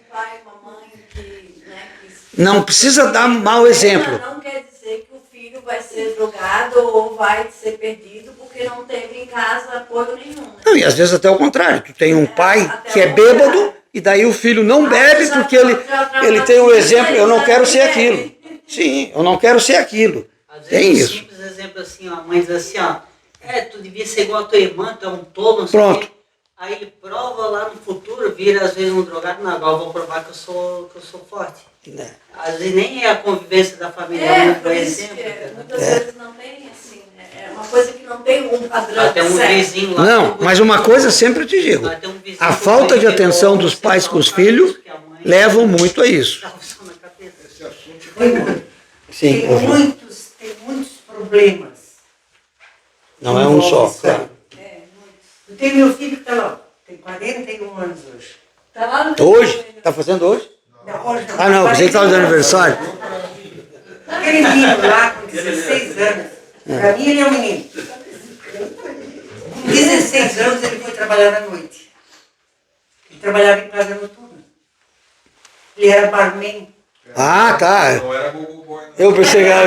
Não precisa dar mau exemplo. Não quer dizer que o filho vai ser drogado ou vai ser perdido porque não teve em casa apoio nenhum. Né? Não, e às vezes até o contrário, tu tem um pai que é bêbado e daí o filho não bebe porque ele tem o exemplo, eu não quero ser aquilo. Sim, eu não quero ser aquilo. Às Tem vezes, isso. um simples exemplo assim, ó, a mãe diz assim, ó, tu devia ser igual a tua irmã, tu é um tolo, não sei o quê. Aí ele prova lá no futuro, vira às vezes um drogado, não, agora eu vou provar que eu sou forte. É. Às vezes nem é a convivência da família, é um bom exemplo. Muitas vezes não tem assim, né? É uma coisa que não tem um padrão. Até um vizinho lá. Não, mas uma coisa sempre eu te digo, a falta de atenção dos pais com os filhos levam muito a isso. Esse assunto Foi muito. Sim, Tem muitos problemas. não é um só. Isso aí. Eu tenho meu filho que está lá, tem 41 anos hoje. Tá lá no Hoje? Está fazendo hoje? Não, hoje não. Ah, não, você que estava de aniversário. Aquele menino lá com 16 anos, para mim ele é um menino. Com 16 anos ele foi trabalhar à noite. Ele trabalhava em casa noturna. Ele era barman. Ah, tá. Não era Google Boy, não. Eu pensei que era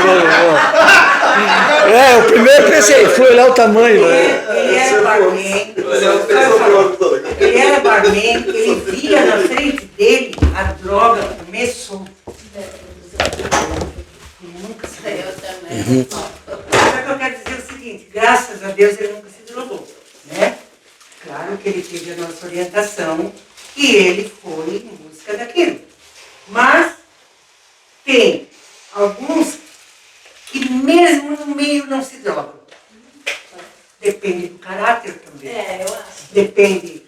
o primeiro pensei, fui olhar o tamanho. Né? Ele era barman. Ele era barman, ele via na frente dele a droga começou. Nunca se deu. Eu também. Só que eu quero dizer o seguinte, graças a Deus ele nunca se drogou, né? Claro que ele teve a nossa orientação e ele foi em busca daquilo. Mas tem alguns que mesmo no meio não se drogam. Depende do caráter também. Eu acho. Depende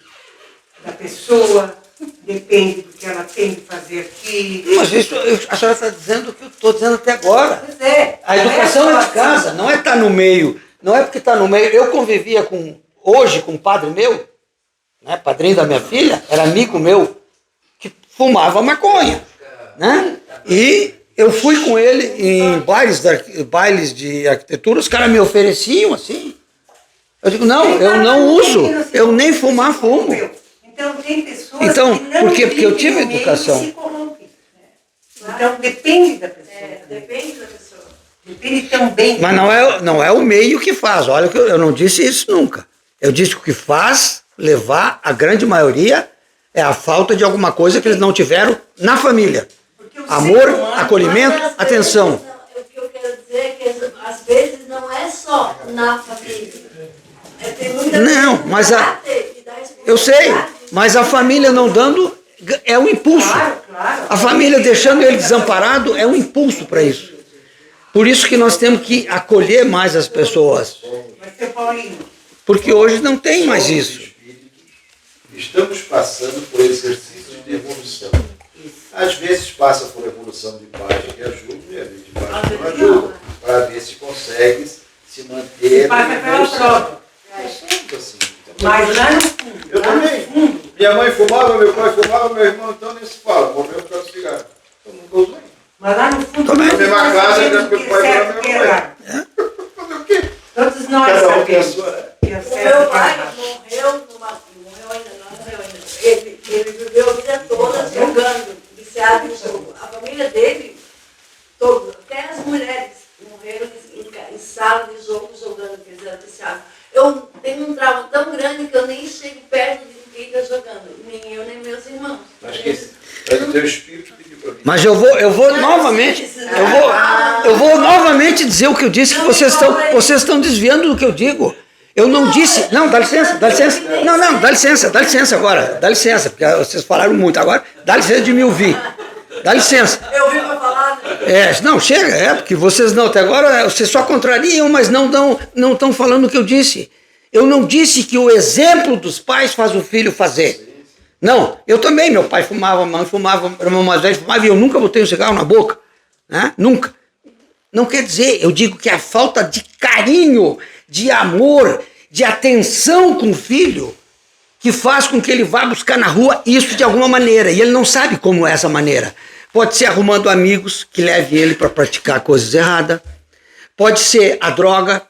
da pessoa, depende do que ela tem de fazer aqui. Mas isso, a senhora está dizendo o que eu estou dizendo até agora. Pois é. A educação é de casa, não é estar no meio. Não é porque está no meio. Eu convivia hoje com um padre meu, né, padrinho da minha filha, era amigo meu, que fumava maconha. Né? E eu fui com ele em bailes de arquitetura, os caras me ofereciam assim. Eu digo, não, eu não uso, eu nem fumar fumo. Então tem pessoas Então, que não por quê? Porque eu tive vivem no meio educação. e se corrompem. Então depende da pessoa. Depende da pessoa. Depende também. Mas não é o meio que faz. Olha, eu não disse isso nunca. Eu disse que o que faz levar a grande maioria é a falta de alguma coisa que eles não tiveram na família. Amor, acolhimento, atenção. O que eu quero dizer é que às vezes não é só na família. Tem muita Não, coisa mas do caráter que dá eu sei, responsabilidade. mas a família não dando é um impulso. Claro. A família deixando ele desamparado é um impulso para isso. Por isso que nós temos que acolher mais as pessoas. Vai ser Paulinho. Porque hoje não tem mais isso. Estamos passando por exercícios de evolução. Às vezes passa por evolução de pais que ajudam e de pais que não ajudam, para ver se consegue se manter. Passa pela prova. Assim. Mas lá no fundo. Eu lá no também. fundo, Minha mãe fumava, meu pai fumava, meu irmão então nem se fala, morreu por causa do cigarro. Eu nunca usei. mas lá no fundo. Também. Na mesma nós casa, sabemos já que o que é pai certo era e que é meu pai. errado. Fazer o quê? Todos nós Cada um tem a sabemos sua. que é O certo e meu que é pai errado. morreu viciado em jogo. A família dele, todos, até as mulheres, morreram em sala de jogo, jogando, porque eles eram viciados. Eu tenho um trauma tão grande que eu nem chego perto de quem está jogando, nem eu, nem meus irmãos. Acho que é o teu espírito pediu para mim. Mas eu vou novamente, eu vou novamente dizer o que eu disse, que vocês estão desviando do que eu digo. Eu não disse, não, dá licença, não, dá licença agora, dá licença, porque vocês falaram muito agora, dá licença de me ouvir, dá licença. Eu vim para falar, né? Não, chega, porque vocês não, até agora vocês só contrariam, mas não estão falando o que eu disse. Eu não disse que o exemplo dos pais faz o filho fazer. Não, eu também, meu pai fumava, mãe fumava, meu irmão mais velho fumava, e eu nunca botei um cigarro na boca, né? Nunca. Não quer dizer, eu digo que a falta de carinho, de amor, de atenção com o filho, que faz com que ele vá buscar na rua isso de alguma maneira, e ele não sabe como é essa maneira. Pode ser arrumando amigos que levem ele para praticar coisas erradas, pode ser a droga,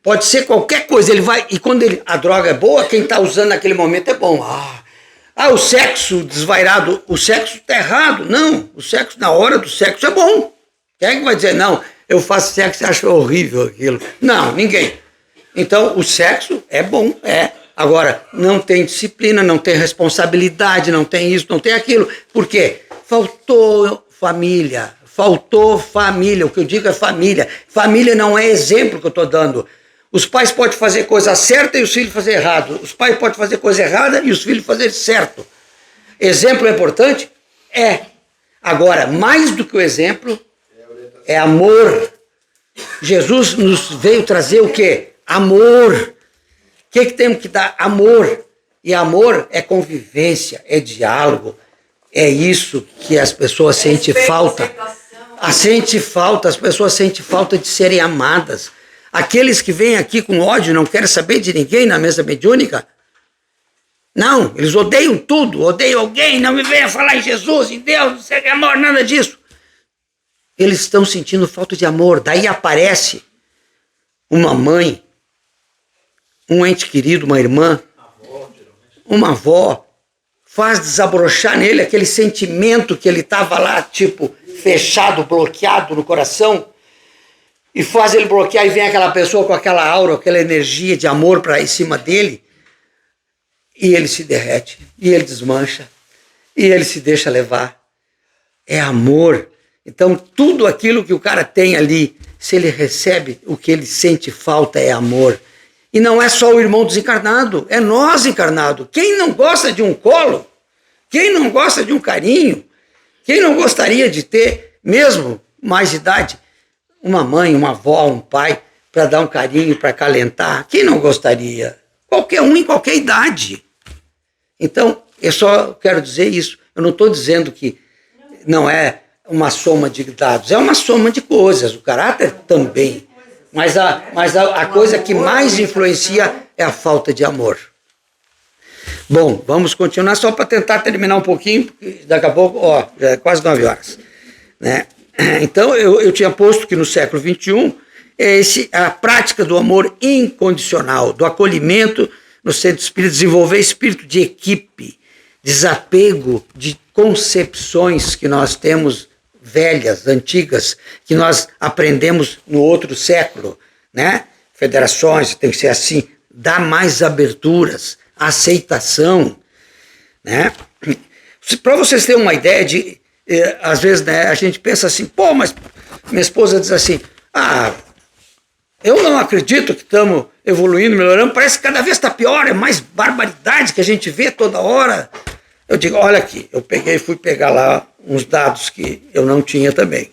pode ser qualquer coisa, ele vai, e quando a droga é boa, quem está usando naquele momento é bom. O sexo desvairado, o sexo está errado. Não, o sexo, na hora do sexo é bom. Quem é que vai dizer, não, eu faço sexo e acho horrível aquilo? Não, ninguém. Então, o sexo é bom, é. Agora, não tem disciplina, não tem responsabilidade, não tem isso, não tem aquilo. Por quê? Faltou família. O que eu digo é família. Família não é exemplo que eu estou dando. Os pais podem fazer coisa certa e os filhos fazer errado. Os pais podem fazer coisa errada e os filhos fazer certo. Exemplo é importante? É. Agora, mais do que o exemplo, é amor. Jesus nos veio trazer o quê? Amor. O que temos que dar? Amor. E amor é convivência, é diálogo. É isso que as pessoas sentem falta. As pessoas sentem falta de serem amadas. Aqueles que vêm aqui com ódio, não querem saber de ninguém na mesa mediúnica. Não, eles odeiam tudo, odeiam alguém, não me venha falar em Jesus, em Deus, não sei que amor, nada disso. Eles estão sentindo falta de amor. Daí aparece uma mãe, um ente querido, uma irmã, uma avó, faz desabrochar nele aquele sentimento que ele estava lá, tipo, fechado, bloqueado no coração, e faz ele bloquear, e vem aquela pessoa com aquela aura, aquela energia de amor para em cima dele, e ele se derrete, e ele desmancha, e ele se deixa levar. É amor. Então, tudo aquilo que o cara tem ali, se ele recebe, o que ele sente falta é amor. E não é só o irmão desencarnado, é nós encarnados. Quem não gosta de um colo? Quem não gosta de um carinho? Quem não gostaria de ter, mesmo mais idade, uma mãe, uma avó, um pai, para dar um carinho, para acalentar? Quem não gostaria? Qualquer um, em qualquer idade. Então, eu só quero dizer isso. Eu não estou dizendo que não é uma soma de dados, é uma soma de coisas, o caráter também. Mas a coisa que mais influencia é a falta de amor. Bom, vamos continuar só para tentar terminar um pouquinho, porque daqui a pouco, já é quase 9 horas. Né? Então, eu tinha posto que no século XXI, a prática do amor incondicional, do acolhimento no centro espírita, desenvolver espírito de equipe, desapego de concepções que nós temos velhas, antigas, que nós aprendemos no outro século, né? Federações, tem que ser assim, dá mais aberturas, aceitação, né? Para vocês terem uma ideia de, às vezes, né, a gente pensa assim, mas minha esposa diz assim, eu não acredito que estamos evoluindo, melhorando, parece que cada vez está pior, é mais barbaridade que a gente vê toda hora. Eu digo, olha aqui, eu fui pegar lá uns dados que eu não tinha também.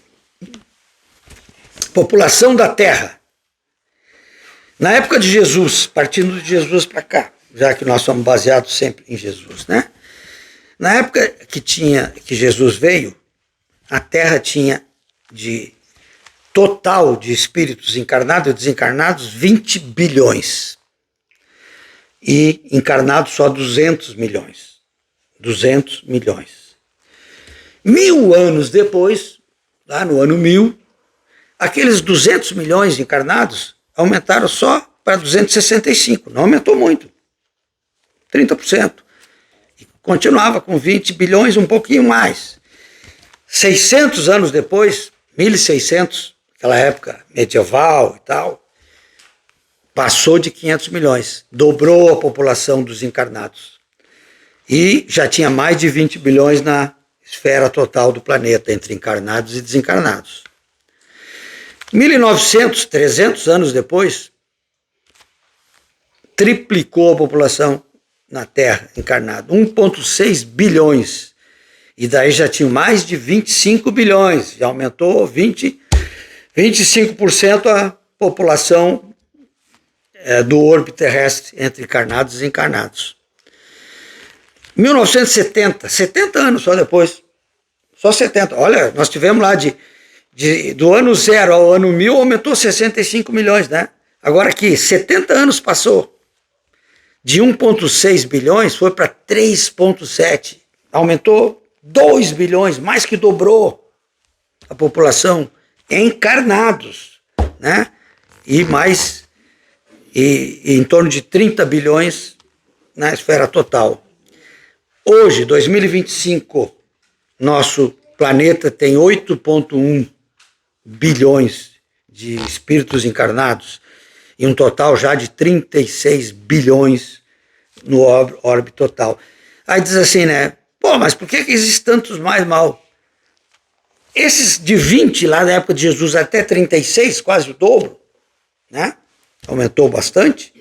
População da Terra. Na época de Jesus, partindo de Jesus para cá, já que nós somos baseados sempre em Jesus, né? Na época que Jesus veio, a Terra tinha de total de espíritos encarnados e desencarnados 20 bilhões. E encarnados só 200 milhões. 200 milhões. 1000 anos depois, lá no ano 1000, aqueles 200 milhões encarnados aumentaram só para 265, não aumentou muito, 30%. E continuava com 20 bilhões, um pouquinho mais. 600 anos depois, 1600, aquela época medieval e tal, passou de 500 milhões, dobrou a população dos encarnados. E já tinha mais de 20 bilhões na esfera total do planeta, entre encarnados e desencarnados. 1900, 300 anos depois, triplicou a população na Terra encarnada, 1,6 bilhões. E daí já tinha mais de 25 bilhões, já aumentou 25% a população do orbe terrestre entre encarnados e desencarnados. 1970, 70 anos só depois, só 70. Olha, nós tivemos lá do ano 0 ao ano 1000, aumentou 65 milhões, né? Agora aqui, 70 anos passou. De 1,6 bilhões foi para 3,7. Aumentou 2 bilhões, mais que dobrou a população encarnados, né? E em torno de 30 bilhões na esfera total. Hoje, 2025, nosso planeta tem 8,1 bilhões de espíritos encarnados e um total já de 36 bilhões no orbe total. Aí diz assim, né? Pô, mas por que existem tantos mais mal? Esses de 20 lá na época de Jesus até 36, quase o dobro, né? Aumentou bastante.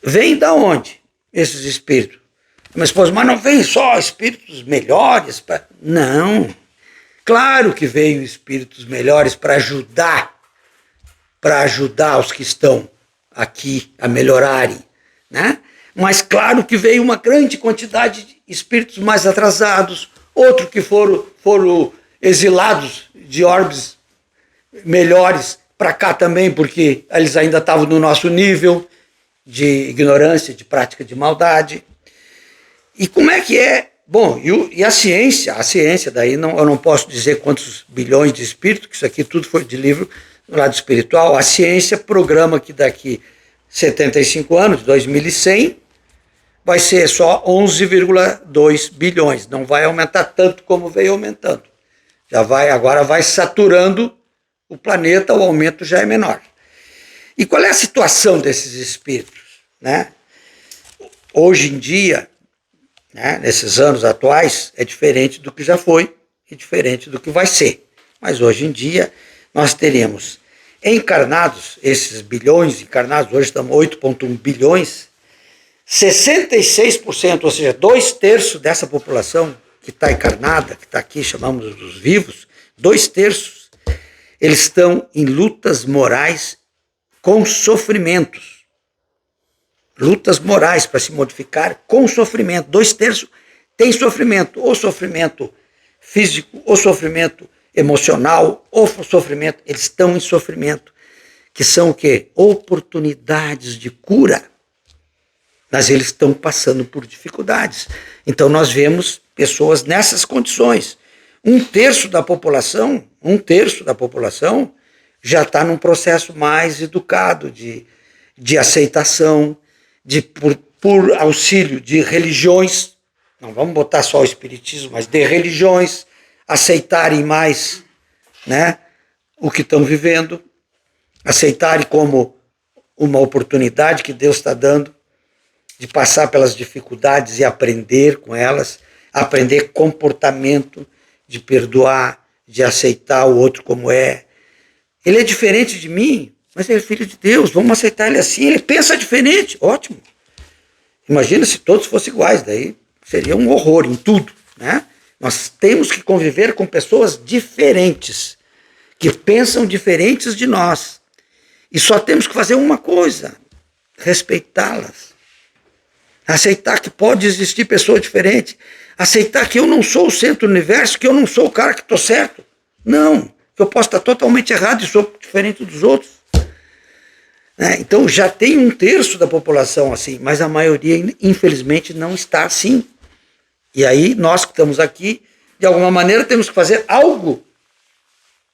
Vem da onde esses espíritos? Mas não vem só espíritos melhores? Não. Claro que veio espíritos melhores para ajudar os que estão aqui a melhorarem, né? Mas claro que veio uma grande quantidade de espíritos mais atrasados, outros que foram exilados de orbes melhores para cá também, porque eles ainda estavam no nosso nível de ignorância, de prática de maldade. E como é que é? Bom, e a ciência daí, eu não posso dizer quantos bilhões de espíritos, que isso aqui tudo foi de livro no lado espiritual. A ciência programa que daqui 75 anos, 2100, vai ser só 11,2 bilhões. Não vai aumentar tanto como veio aumentando. Agora vai saturando o planeta, o aumento já é menor. E qual é a situação desses espíritos, né? Hoje em dia, né, nesses anos atuais, é diferente do que já foi e diferente do que vai ser. Mas hoje em dia, nós teremos encarnados, esses bilhões encarnados, hoje estamos 8,1 bilhões, 66%, ou seja, 2/3 dessa população que está encarnada, que está aqui, chamamos dos vivos, 2/3, eles estão em lutas morais com sofrimentos. Lutas morais para se modificar com sofrimento. 2/3 tem sofrimento, ou sofrimento físico, ou sofrimento emocional, ou sofrimento, eles estão em sofrimento, que são o quê? Oportunidades de cura. Mas eles estão passando por dificuldades. Então nós vemos pessoas nessas condições. 1/3 da população já está num processo mais educado de aceitação, por auxílio de religiões, não vamos botar só o espiritismo, mas de religiões, aceitarem mais, né, o que estão vivendo, aceitarem como uma oportunidade que Deus está dando de passar pelas dificuldades e aprender com elas, aprender comportamento, de perdoar, de aceitar o outro como é. Ele é diferente de mim, mas ele é filho de Deus, vamos aceitar ele assim, ele pensa diferente, ótimo. Imagina se todos fossem iguais, daí seria um horror em tudo, né? Nós temos que conviver com pessoas diferentes, que pensam diferentes de nós. E só temos que fazer uma coisa, respeitá-las. Aceitar que pode existir pessoa diferente. Aceitar que eu não sou o centro do universo, que eu não sou o cara que estou certo. Não, que eu posso estar totalmente errado e sou diferente dos outros. Então já tem 1/3 da população assim, mas a maioria infelizmente não está assim. E aí nós que estamos aqui, de alguma maneira temos que fazer algo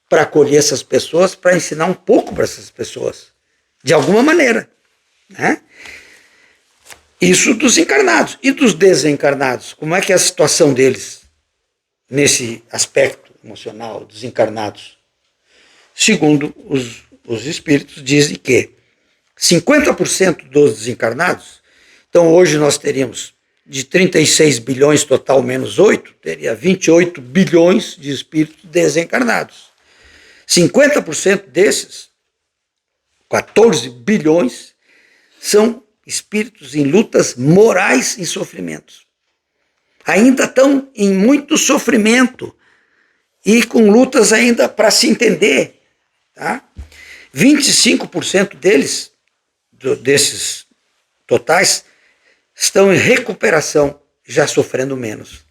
para acolher essas pessoas, para ensinar um pouco para essas pessoas, de alguma maneira, né? Isso dos encarnados. E dos desencarnados, como é que é a situação deles? nesse aspecto emocional dos encarnados? Segundo os espíritos, dizem que 50% dos desencarnados, então hoje nós teríamos de 36 bilhões total menos 8, teria 28 bilhões de espíritos desencarnados. 50% desses, 14 bilhões, são espíritos em lutas morais e sofrimentos. Ainda estão em muito sofrimento e com lutas ainda para se entender. Tá? 25% deles, desses totais, estão em recuperação, já sofrendo menos,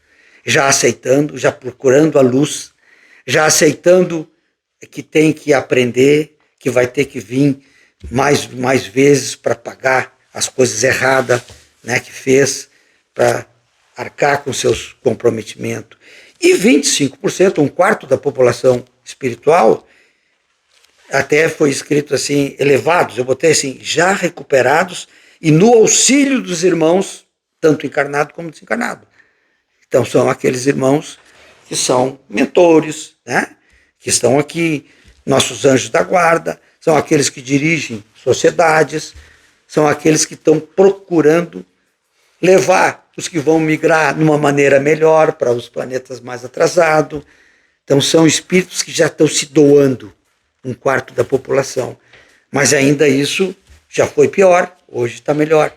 já aceitando, já procurando a luz, já aceitando que tem que aprender, que vai ter que vir mais vezes para pagar as coisas erradas, né, que fez, para arcar com seus comprometimentos. E 25%, um quarto da população espiritual, até foi escrito assim, elevados, eu botei assim, já recuperados e no auxílio dos irmãos, tanto encarnado como desencarnado. Então são aqueles irmãos que são mentores, né? Que estão aqui, nossos anjos da guarda, são aqueles que dirigem sociedades, são aqueles que estão procurando levar os que vão migrar de uma maneira melhor para os planetas mais atrasados. Então são espíritos que já estão se doando, um quarto da população. Mas ainda isso já foi pior, hoje está melhor.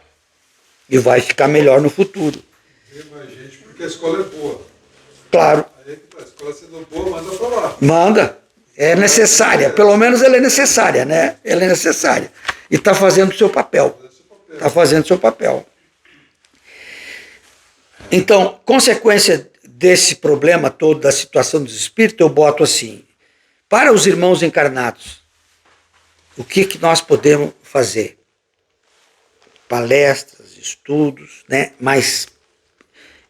E vai ficar melhor no futuro. Tem mais gente porque a escola é boa. Claro. Aí a escola sendo boa, manda para lá. Manda. É necessária. Pelo menos ela é necessária, né? Ela é necessária. E está fazendo o seu papel. Está fazendo o seu papel. Então, consequência desse problema todo, da situação dos espíritos, eu boto assim. Para os irmãos encarnados, o que nós podemos fazer? Palestras, estudos, né? Mas,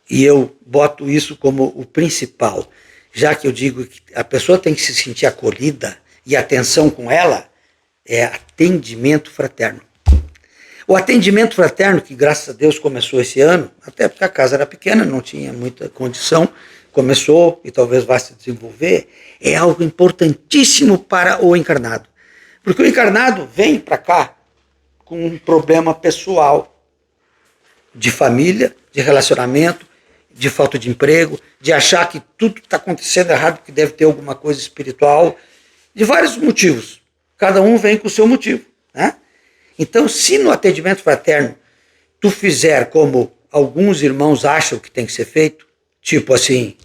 e eu boto isso como o principal, já que eu digo que a pessoa tem que se sentir acolhida e atenção com ela, é atendimento fraterno. O atendimento fraterno, que graças a Deus começou esse ano, até porque a casa era pequena, não tinha muita condição, começou e talvez vá se desenvolver, é algo importantíssimo para o encarnado. Porque o encarnado vem para cá com um problema pessoal, de família, de relacionamento, de falta de emprego, de achar que tudo está acontecendo errado, que deve ter alguma coisa espiritual, de vários motivos. Cada um vem com o seu motivo, né? Então, se no atendimento fraterno tu fizer como alguns irmãos acham que tem que ser feito, tipo assim,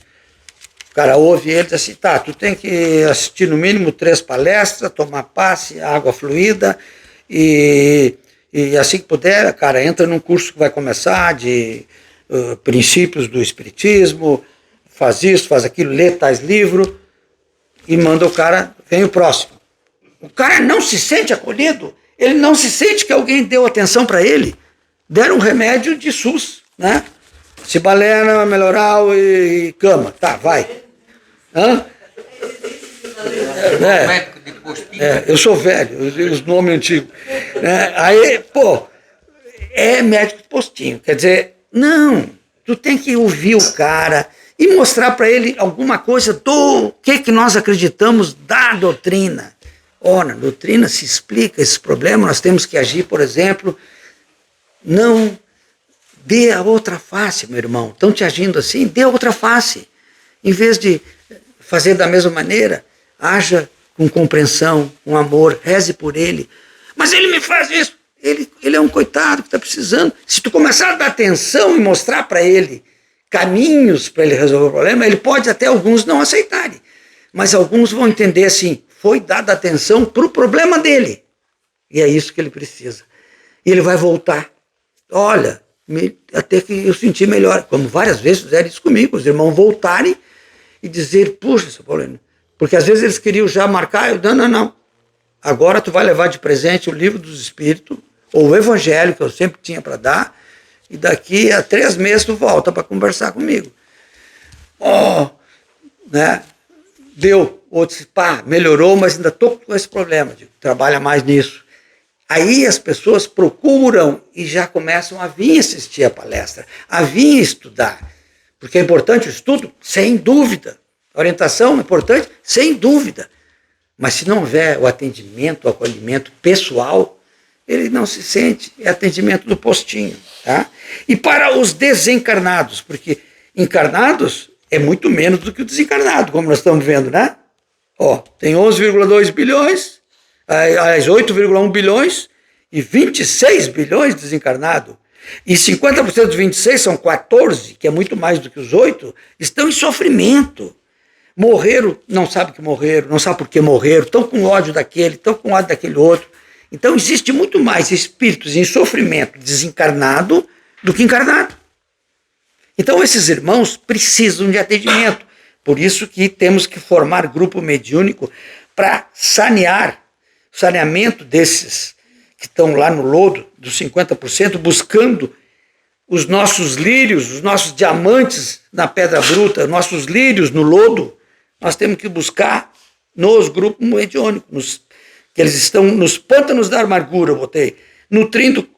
o cara ouve ele e diz assim, tá, tu tem que assistir no mínimo 3 palestras, tomar passe, água fluida, e assim que puder, cara, entra num curso que vai começar de princípios do espiritismo, faz isso, faz aquilo, lê tais livros, e manda o cara, vem o próximo. O cara não se sente acolhido, ele não se sente que alguém deu atenção para ele, deram um remédio de SUS, né? Cibalena, Melhoral e cama, tá, vai. Hã? Eu sou velho, os nomes antigos. Aí, pô, é médico de postinho, quer dizer, não, tu tem que ouvir o cara e mostrar para ele alguma coisa do que nós acreditamos da doutrina. Na doutrina se explica esse problema, nós temos que agir, por exemplo, não dê a outra face, meu irmão. Estão te agindo assim, dê a outra face. Em vez de fazer da mesma maneira, haja com compreensão, com amor, reze por ele. Mas ele me faz isso. Ele é um coitado que está precisando. Se tu começar a dar atenção e mostrar para ele caminhos para ele resolver o problema, ele pode até alguns não aceitarem. Mas alguns vão entender assim, foi dada atenção para o problema dele. E é isso que ele precisa. E ele vai voltar. Olha, até que eu senti melhor. Como várias vezes fizeram isso comigo, os irmãos voltarem e dizer, puxa, seu Paulino, porque às vezes eles queriam já marcar, eu não. Agora tu vai levar de presente o livro dos Espíritos, ou o Evangelho, que eu sempre tinha para dar, e daqui a 3 meses tu volta para conversar comigo. Né? Deu. Outros, melhorou, mas ainda estou com esse problema. Trabalha mais nisso. Aí as pessoas procuram e já começam a vir assistir a palestra, a vir estudar. Porque é importante o estudo? Sem dúvida. A orientação é importante? Sem dúvida. Mas se não houver o atendimento, o acolhimento pessoal, ele não se sente, é atendimento do postinho. Tá? E para os desencarnados, porque encarnados é muito menos do que o desencarnado, como nós estamos vendo, né? Ó, tem 11,2 bilhões, as 8,1 bilhões e 26 bilhões desencarnados. E 50% dos 26 são 14, que é muito mais do que os 8, estão em sofrimento. Morreram, não sabem que morreram, não sabem por que morreram, estão com ódio daquele, estão com ódio daquele outro. Então existe muito mais espíritos em sofrimento desencarnado do que encarnado. Então esses irmãos precisam de atendimento. Por isso que temos que formar grupo mediúnico para saneamento desses que estão lá no lodo, dos 50%, buscando os nossos lírios, os nossos diamantes na pedra bruta, nossos lírios no lodo. Nós temos que buscar nos grupos mediúnicos, que eles estão nos pântanos da amargura, eu botei, nutrindo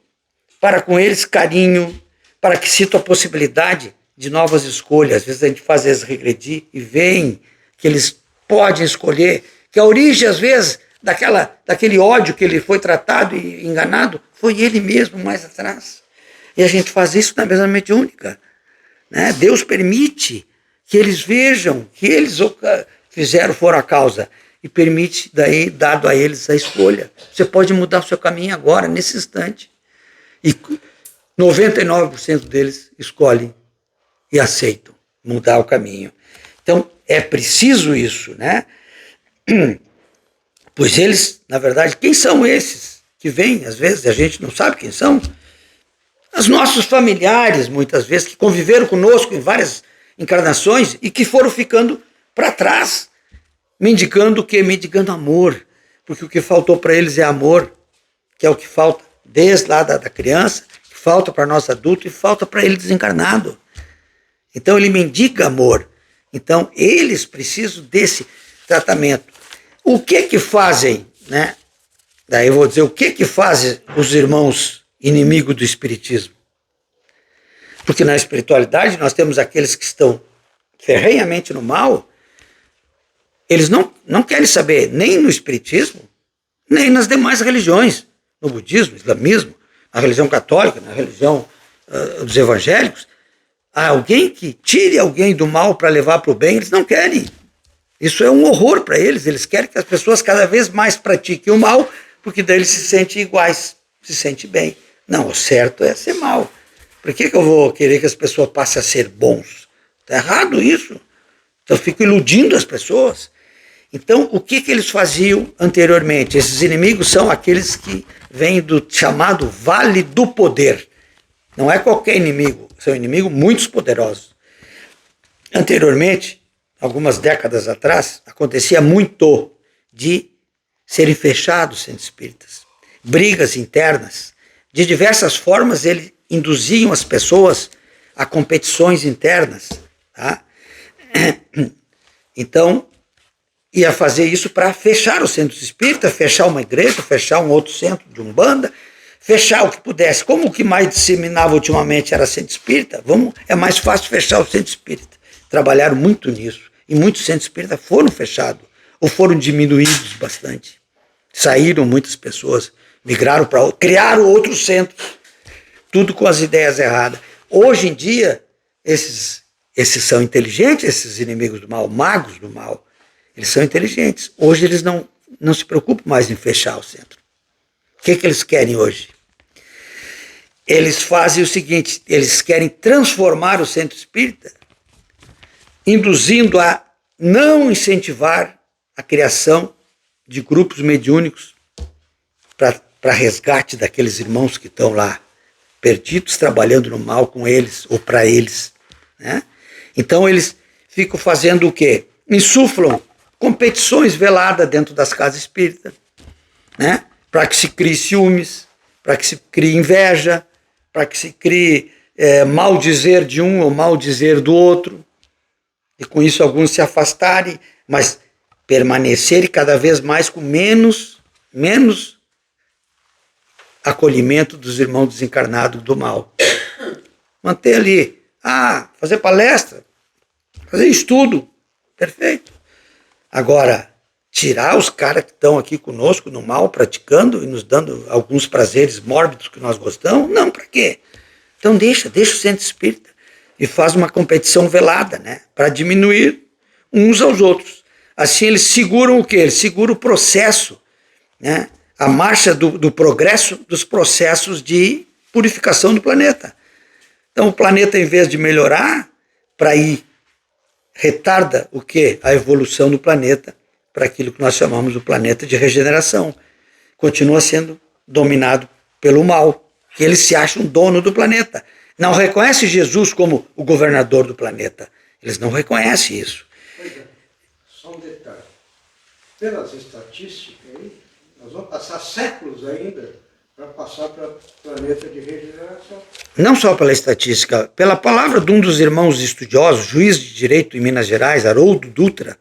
para com eles carinho, para que sintam a possibilidade de novas escolhas. Às vezes a gente faz eles regredir e veem que eles podem escolher, que a origem, às vezes, daquele ódio que ele foi tratado e enganado, foi ele mesmo mais atrás. E a gente faz isso na mesa mediúnica. Né? Deus permite que eles vejam que eles foram a causa e permite, daí, dado a eles a escolha. Você pode mudar o seu caminho agora, nesse instante. E 99% deles escolhem e aceitam mudar o caminho. Então, é preciso isso, né? Pois eles, na verdade, quem são esses que vêm? Às vezes a gente não sabe quem são. Os nossos familiares, muitas vezes, que conviveram conosco em várias encarnações e que foram ficando para trás, mendigando o quê? Mendigando amor. Porque o que faltou para eles é amor, que é o que falta desde lá da criança, que falta para nós adultos e falta para ele desencarnado. Então ele mendiga amor. Então eles precisam desse tratamento. O que fazem, né? Daí eu vou dizer, o que fazem os irmãos inimigos do espiritismo? Porque na espiritualidade nós temos aqueles que estão ferrenhamente no mal, eles não querem saber nem no espiritismo, nem nas demais religiões, no budismo, no islamismo, na religião católica, na religião dos evangélicos. Há alguém que tire alguém do mal para levar para o bem, eles não querem. Isso é um horror para eles. Eles querem que as pessoas cada vez mais pratiquem o mal, porque daí eles se sentem iguais, se sentem bem. Não, o certo é ser mal. Por que eu vou querer que as pessoas passem a ser bons? Está errado isso. Então eu fico iludindo as pessoas. Então, o que eles faziam anteriormente? Esses inimigos são aqueles que vêm do chamado Vale do Poder. Não é qualquer inimigo, são inimigos muito poderosos. Anteriormente, algumas décadas atrás, acontecia muito de serem fechados centros espíritas, brigas internas. De diversas formas, eles induziam as pessoas a competições internas. Tá? Então, ia fazer isso para fechar o centro espírita, fechar uma igreja, fechar um outro centro de umbanda, fechar o que pudesse. Como o que mais disseminava ultimamente era centro espírita, é mais fácil fechar o centro espírita. Trabalharam muito nisso. E muitos centros espíritas foram fechados, ou foram diminuídos bastante. Saíram muitas pessoas, migraram para outro, criaram outros centros, tudo com as ideias erradas. Hoje em dia, esses são inteligentes, esses inimigos do mal, magos do mal, eles são inteligentes. Hoje eles não se preocupam mais em fechar o centro. O que eles querem hoje? Eles fazem o seguinte, eles querem transformar o centro espírita, induzindo a não incentivar a criação de grupos mediúnicos para resgate daqueles irmãos que estão lá perdidos, trabalhando no mal com eles ou para eles. Né? Então eles ficam fazendo o quê? Insuflam competições veladas dentro das casas espíritas, né? Para que se crie ciúmes, para que se crie inveja, para que se crie mal dizer de um ou mal dizer do outro. E com isso alguns se afastarem, mas permanecerem cada vez mais com menos acolhimento dos irmãos desencarnados do mal. Manter ali Ah, fazer palestra, fazer estudo, perfeito. Agora, tirar os caras que estão aqui conosco no mal, praticando e nos dando alguns prazeres mórbidos que nós gostamos, não, para quê? Então deixa o centro espírita e faz uma competição velada, né, para diminuir uns aos outros. Assim eles seguram o quê? Eles seguram o processo, né, a marcha do progresso dos processos de purificação do planeta. Então o planeta, em vez de melhorar, para ir, retarda o quê? A evolução do planeta para aquilo que nós chamamos de planeta de regeneração. Continua sendo dominado pelo mal, que eles se acham dono do planeta. Não reconhece Jesus como o governador do planeta. Eles não reconhecem isso. Pois é, só um detalhe. Pelas estatísticas aí, nós vamos passar séculos ainda para passar para o planeta de regeneração. Não só pela estatística, pela palavra de um dos irmãos estudiosos, juiz de direito em Minas Gerais, Haroldo Dutra.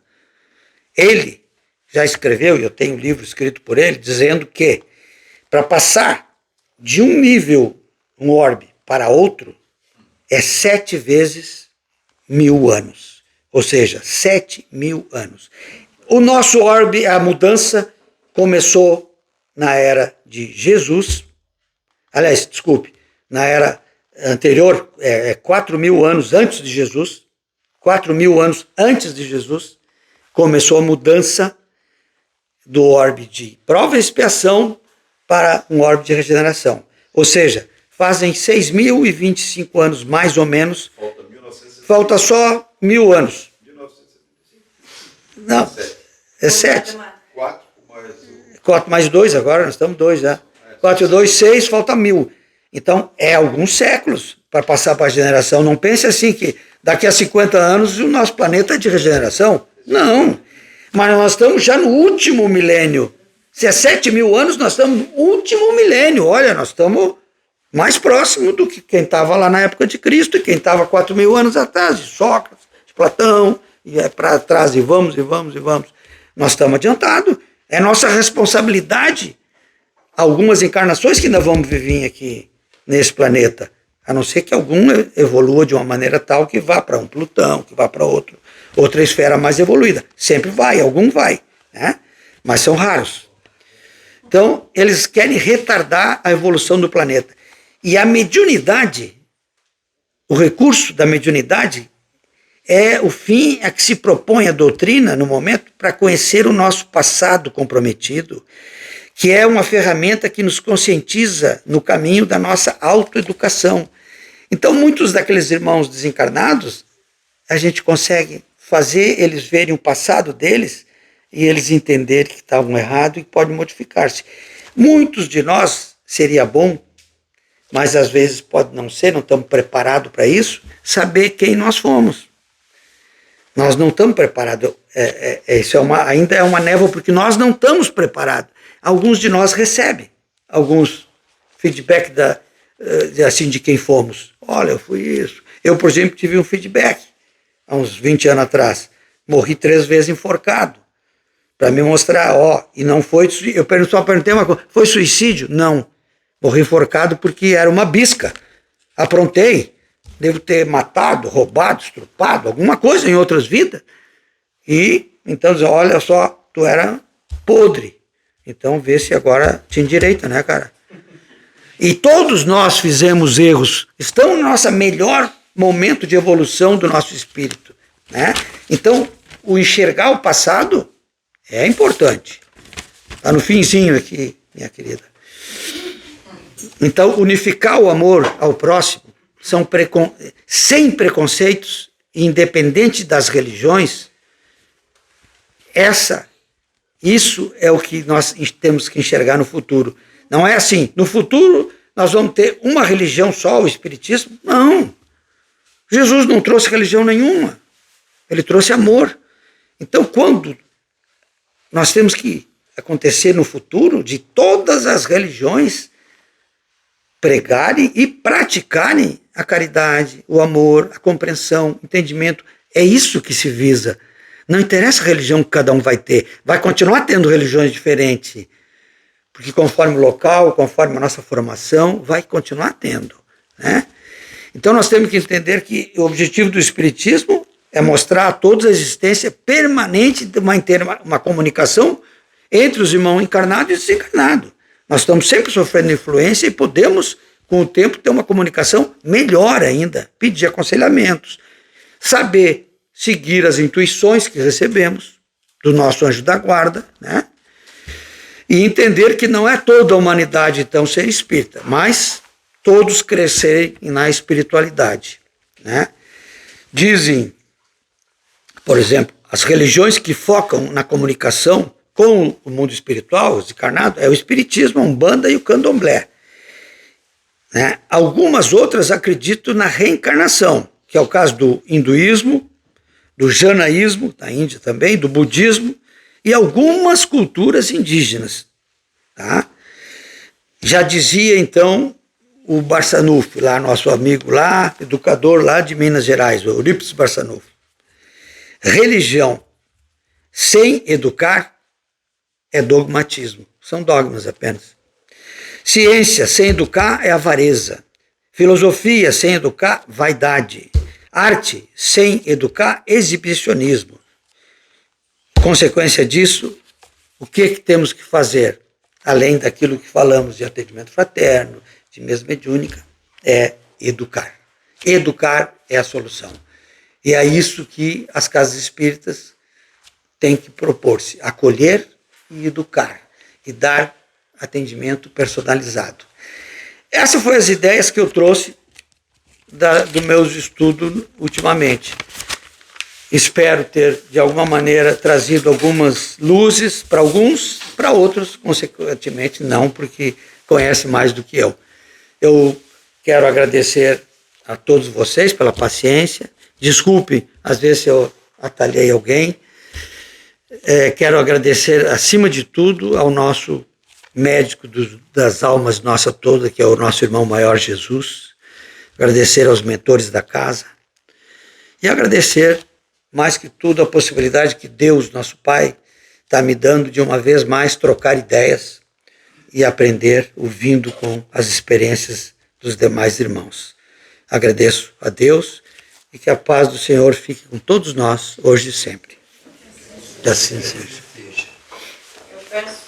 Ele já escreveu, e eu tenho um livro escrito por ele, dizendo que para passar de um nível, um orbe, para outro, é 7 vezes 1000 anos. Ou seja, 7.000 anos. O nosso orbe, a mudança, começou na era de Jesus. Aliás, desculpe, na era anterior, 4.000 anos antes de Jesus. 4.000 anos antes de Jesus, começou a mudança do orbe de prova e expiação para um orbe de regeneração. Ou seja, fazem 6.025 anos, mais ou menos. Falta só 1000 anos. 1975. Não, é 7. 4 mais 2 agora, nós estamos 2 já. 4 e 2, 6, falta 1000. Então, é alguns séculos para passar para a generação. Não pense assim que daqui a 50 anos o nosso planeta é de regeneração. Não. Mas nós estamos já no último milênio. Se é 7.000 anos, nós estamos no último milênio. Olha, nós estamos mais próximo do que quem estava lá na época de Cristo e quem estava 4.000 anos atrás, de Sócrates, de Platão, e é para trás, e vamos. Nós estamos adiantados. É nossa responsabilidade. Algumas encarnações que ainda vamos viver aqui nesse planeta, a não ser que algum evolua de uma maneira tal que vá para um Plutão, que vá para outra esfera mais evoluída. Sempre vai, algum vai, né? Mas são raros. Então, eles querem retardar a evolução do planeta. E a mediunidade, o recurso da mediunidade, é o fim a que se propõe a doutrina no momento para conhecer o nosso passado comprometido, que é uma ferramenta que nos conscientiza no caminho da nossa autoeducação. Então, muitos daqueles irmãos desencarnados, a gente consegue fazer eles verem o passado deles e eles entenderem que estavam errados e podem modificar-se. Muitos de nós seria bom, mas às vezes pode não ser, não estamos preparados para isso, saber quem nós fomos. Nós não estamos preparados. Isso ainda é uma névoa porque nós não estamos preparados. Alguns de nós recebem alguns feedback assim, de quem fomos. Olha, eu fui isso. Eu, por exemplo, tive um feedback há uns 20 anos atrás. Morri 3 vezes enforcado. Para me mostrar, e não foi... Eu só perguntei uma coisa. Foi suicídio? Não. Morri enforcado porque era uma bisca. Aprontei. Devo ter matado, roubado, estrupado, alguma coisa em outras vidas. E, então, olha só, tu era podre. Então, vê se agora te endireita, né, cara? E todos nós fizemos erros. Estamos no nosso melhor momento de evolução do nosso espírito, né? Então, o enxergar o passado é importante. Está no finzinho aqui, minha querida. Então, unificar o amor ao próximo, sem preconceitos, independente das religiões, isso é o que nós temos que enxergar no futuro. Não é assim, no futuro nós vamos ter uma religião só, o Espiritismo? Não. Jesus não trouxe religião nenhuma. Ele trouxe amor. Então, quando nós temos que acontecer no futuro de todas as religiões pregarem e praticarem a caridade, o amor, a compreensão, o entendimento. É isso que se visa. Não interessa a religião que cada um vai ter. Vai continuar tendo religiões diferentes. Porque conforme o local, conforme a nossa formação, vai continuar tendo, né? Então nós temos que entender que o objetivo do Espiritismo é mostrar a todos a existência permanente de uma comunicação entre os irmãos encarnados e desencarnados. Nós estamos sempre sofrendo influência e podemos, com o tempo, ter uma comunicação melhor ainda, pedir aconselhamentos, saber seguir as intuições que recebemos do nosso anjo da guarda, né? E entender que não é toda a humanidade, então, ser espírita, mas todos crescerem na espiritualidade, né? Dizem, por exemplo, as religiões que focam na comunicação com o mundo espiritual, os encarnados, é o Espiritismo, a Umbanda e o Candomblé, né? Algumas outras acreditam na reencarnação, que é o caso do hinduísmo, do janaísmo, da Índia também, do budismo e algumas culturas indígenas. Tá? Já dizia, então, o Barçanufo, lá, nosso amigo lá, educador lá de Minas Gerais, o Eurípides Barçanufo. Religião sem educar é dogmatismo, são dogmas apenas. Ciência sem educar é avareza. Filosofia sem educar, vaidade. Arte sem educar, exibicionismo. Consequência disso, o que temos que fazer? Além daquilo que falamos de atendimento fraterno, de mesa mediúnica, é educar. Educar é a solução. E é isso que as casas espíritas têm que propor-se, acolher e educar, e dar atendimento personalizado. Essas foram as ideias que eu trouxe do meus estudos ultimamente. Espero ter, de alguma maneira, trazido algumas luzes para alguns, para outros, consequentemente, não, porque conhecem mais do que eu. Eu quero agradecer a todos vocês pela paciência. Desculpe, às vezes eu atalhei alguém. Quero agradecer, acima de tudo, ao nosso médico das almas nossa toda, que é o nosso irmão maior Jesus. Agradecer aos mentores da casa. E agradecer, mais que tudo, a possibilidade que Deus, nosso Pai, está me dando de uma vez mais trocar ideias e aprender ouvindo com as experiências dos demais irmãos. Agradeço a Deus e que a paz do Senhor fique com todos nós, hoje e sempre. Que assim seja. Eu peço